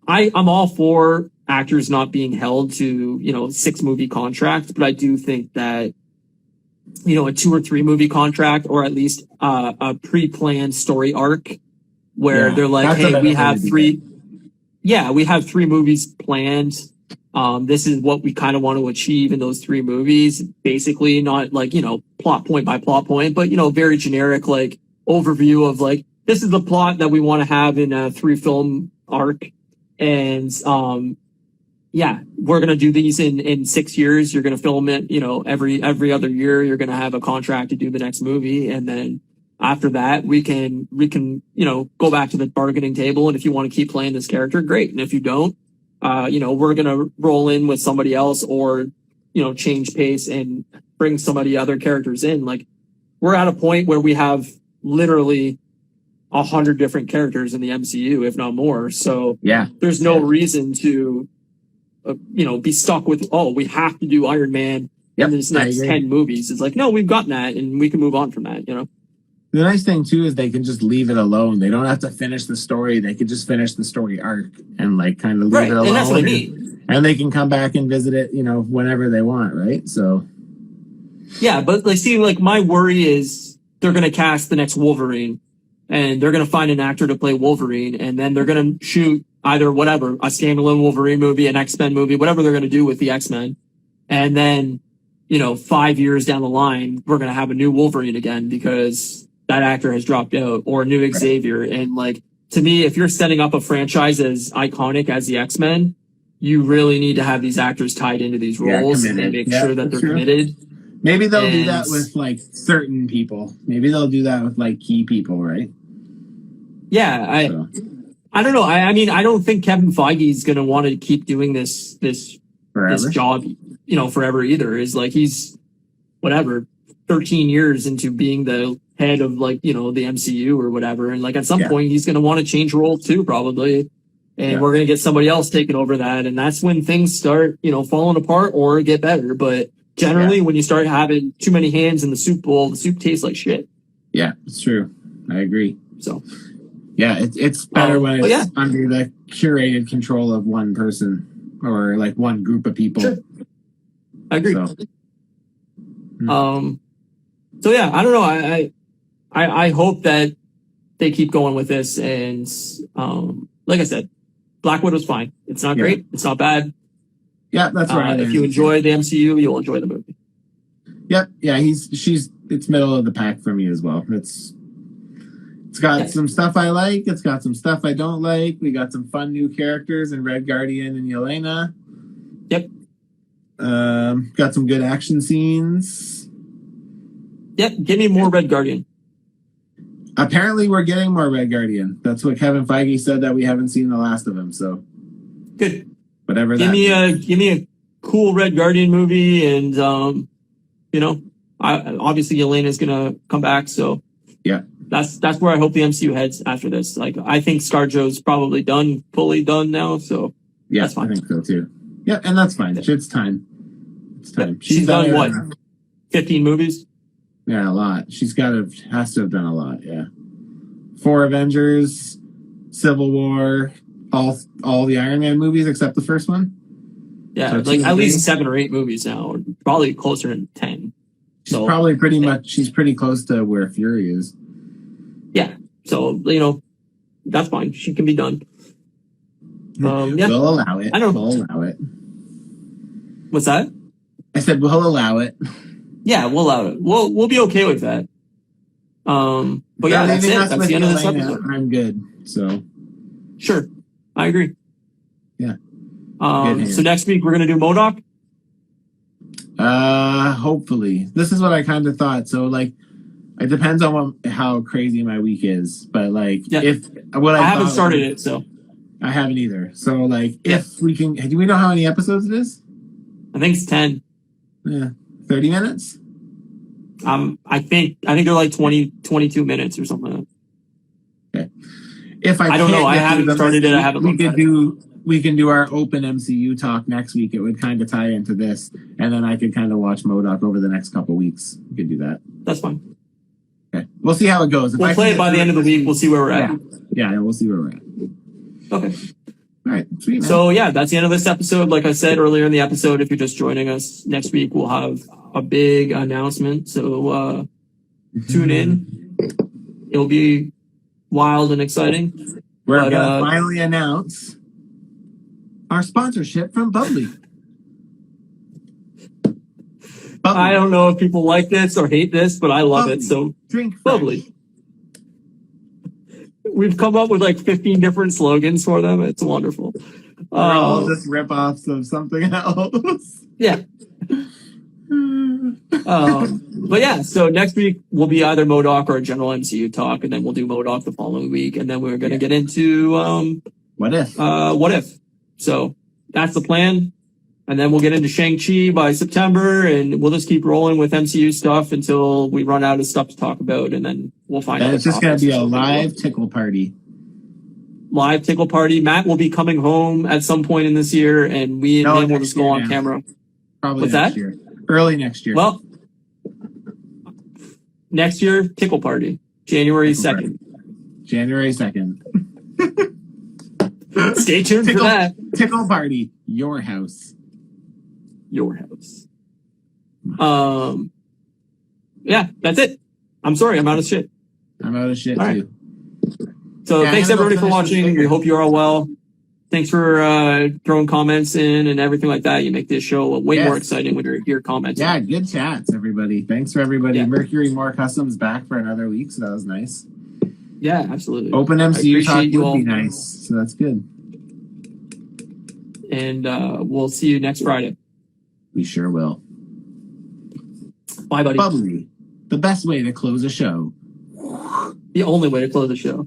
A: I'm all for actors not being held to, 6-movie contracts, but I do think that, a 2 or 3 movie contract, or at least a pre-planned story arc where they're like, hey, we have 3 movies planned. This is what we kind of want to achieve in those 3 movies. Basically, not like, plot point by plot point, but, very generic, like overview of like, this is the plot that we want to have in a 3-film arc. And, we're going to do these in 6 years. You're going to film it, every other year. You're going to have a contract to do the next movie. And then after that, we can, go back to the bargaining table. And if you want to keep playing this character, great. And if you don't, we're going to roll in with somebody else or, change pace and bring other characters in. Like, we're at a point where we have literally 100 different characters in the MCU, if not more. So there's no reason to, be stuck with, we have to do Iron Man in this next 10 movies. It's like, no, we've gotten that and we can move on from that, The
B: nice thing too is they can just leave it alone. They don't have to finish the story. They can just finish the story arc and like kind of leave it alone.
A: And that's what I mean.
B: And they can come back and visit it, whenever they want, right? So
A: yeah, but like my worry is they're gonna cast the next Wolverine and they're gonna find an actor to play Wolverine, and then they're gonna shoot either whatever, a standalone Wolverine movie, an X-Men movie, whatever they're gonna do with the X-Men. And then, 5 years down the line, we're gonna have a new Wolverine again because that actor has dropped out, or a new Xavier. And like, to me, if you're setting up a franchise as iconic as the X-Men, you really need to have these actors tied into these roles and make sure that they're committed.
B: Maybe they'll do that with like certain people. Maybe they'll do that with like key people, right?
A: Yeah, I don't know. I mean, I don't think Kevin Feige is going to want to keep doing this job, forever either. Is like, he's 13 years into being the head of like, the MCU or whatever. And like, at some point he's going to want to change roles too, probably. And we're going to get somebody else taking over that. And that's when things start, falling apart or get better. But generally when you start having too many hands in the soup bowl, the soup tastes like shit.
B: Yeah, it's true. I agree.
A: So
B: yeah, it's better when it's under the curated control of one person or like one group of people.
A: Sure. I agree. So yeah, I don't know. I hope that they keep going with this. And like I said, Black Widow's fine. It's not great. It's not bad.
B: Yeah, that's right.
A: If you enjoy the MCU, you'll enjoy the movie.
B: Yep. Yeah, it's middle of the pack for me as well. It's got some stuff I like. It's got some stuff I don't like. We got some fun new characters in Red Guardian and Yelena.
A: Yep.
B: Got some good action scenes.
A: Yep. Give me more Red Guardian.
B: Apparently, we're getting more Red Guardian. That's what Kevin Feige said, that we haven't seen the last of him. So
A: good.
B: Whatever.
A: Give me a cool Red Guardian movie, and obviously Yelena's gonna come back. So
B: yeah,
A: that's where I hope the MCU heads after this. Like, I think ScarJo's probably fully done now. So
B: yeah,
A: that's fine.
B: I think so too. Yeah, and that's fine. It's time. It's time.
A: She's done what? 15 movies.
B: Yeah, a lot. Has to have done a lot. Yeah, 4 Avengers, Civil War, all the Iron Man movies except the first one.
A: Yeah, so like at least 7 or 8 movies now, or probably closer to 10.
B: She's probably pretty much. She's pretty close to where Fury is.
A: Yeah, so that's fine. She can be done. Yeah,
B: we'll allow it.
A: I don't.
B: We'll allow it.
A: What's that?
B: I said we'll allow it.
A: Yeah, we'll allow it. We'll be okay with that. But yeah, that's it. That's the end of this episode.
B: I'm good. So
A: sure, I agree.
B: Yeah.
A: So next week we're gonna do MODOK.
B: Hopefully. This is what I kind of thought. So like, it depends on how crazy my week is. But like, I haven't started it, so I haven't either. So like, if we can, do we know how many episodes it is?
A: I think it's 10.
B: Yeah, 30 minutes.
A: I think they're like 22 minutes or something like
B: that. Okay. If I
A: don't know. I haven't started it. I haven't.
B: We can do our open MCU talk next week. It would kind of tie into this, and then I could kind of watch MODOK over the next couple weeks. We could do that.
A: That's fine.
B: Okay, we'll see how it goes.
A: We'll play it by the end of the week. We'll see where we're at.
B: Yeah, we'll see where we're at.
A: Okay.
B: All right, sweet, man.
A: So yeah, that's the end of this episode. Like I said earlier in the episode, if you're just joining us, next week we'll have a big announcement. So tune in. It'll be wild and exciting.
B: We're gonna finally announce our sponsorship from Bubly.
A: I don't know if people like this or hate this, but I love it. So
B: drink
A: Bubly. We've come up with like 15 different slogans for them. It's wonderful.
B: They're all just rip-offs of something else.
A: Yeah. But yeah, so next week will be either MODOK or a general MCU talk, and then we'll do MODOK the following week, and then we're going to get into
B: What If.
A: What If. So that's the plan. And then we'll get into Shang-Chi by September, and we'll just keep rolling with MCU stuff until we run out of stuff to talk about, and then we'll find out.
B: And it's just going to be a live tickle party.
A: Live tickle party. Matt will be coming home at some point in this year, and we and him will just go on camera.
B: Probably next year. Early next year.
A: Well, next year, tickle party. January 2nd.
B: January 2nd.
A: Stay tuned for that.
B: Tickle party. Your house.
A: Your house. Yeah, that's it. I'm sorry, I'm out of shit.
B: I'm out of shit too.
A: Right. So thanks everybody for watching. We hope you're all well. Thanks for throwing comments in and everything like that. You make this show way more exciting when you're here commenting.
B: Yeah, good chats, everybody. Thanks for everybody. Yeah. Mercury More Customs back for another week, so that was nice.
A: Yeah, absolutely.
B: Open MCU talk would be nice, so that's good.
A: And we'll see you next Friday.
B: We sure will.
A: Bye, buddy.
B: Bubly, the best way to close a show.
A: The only way to close a show.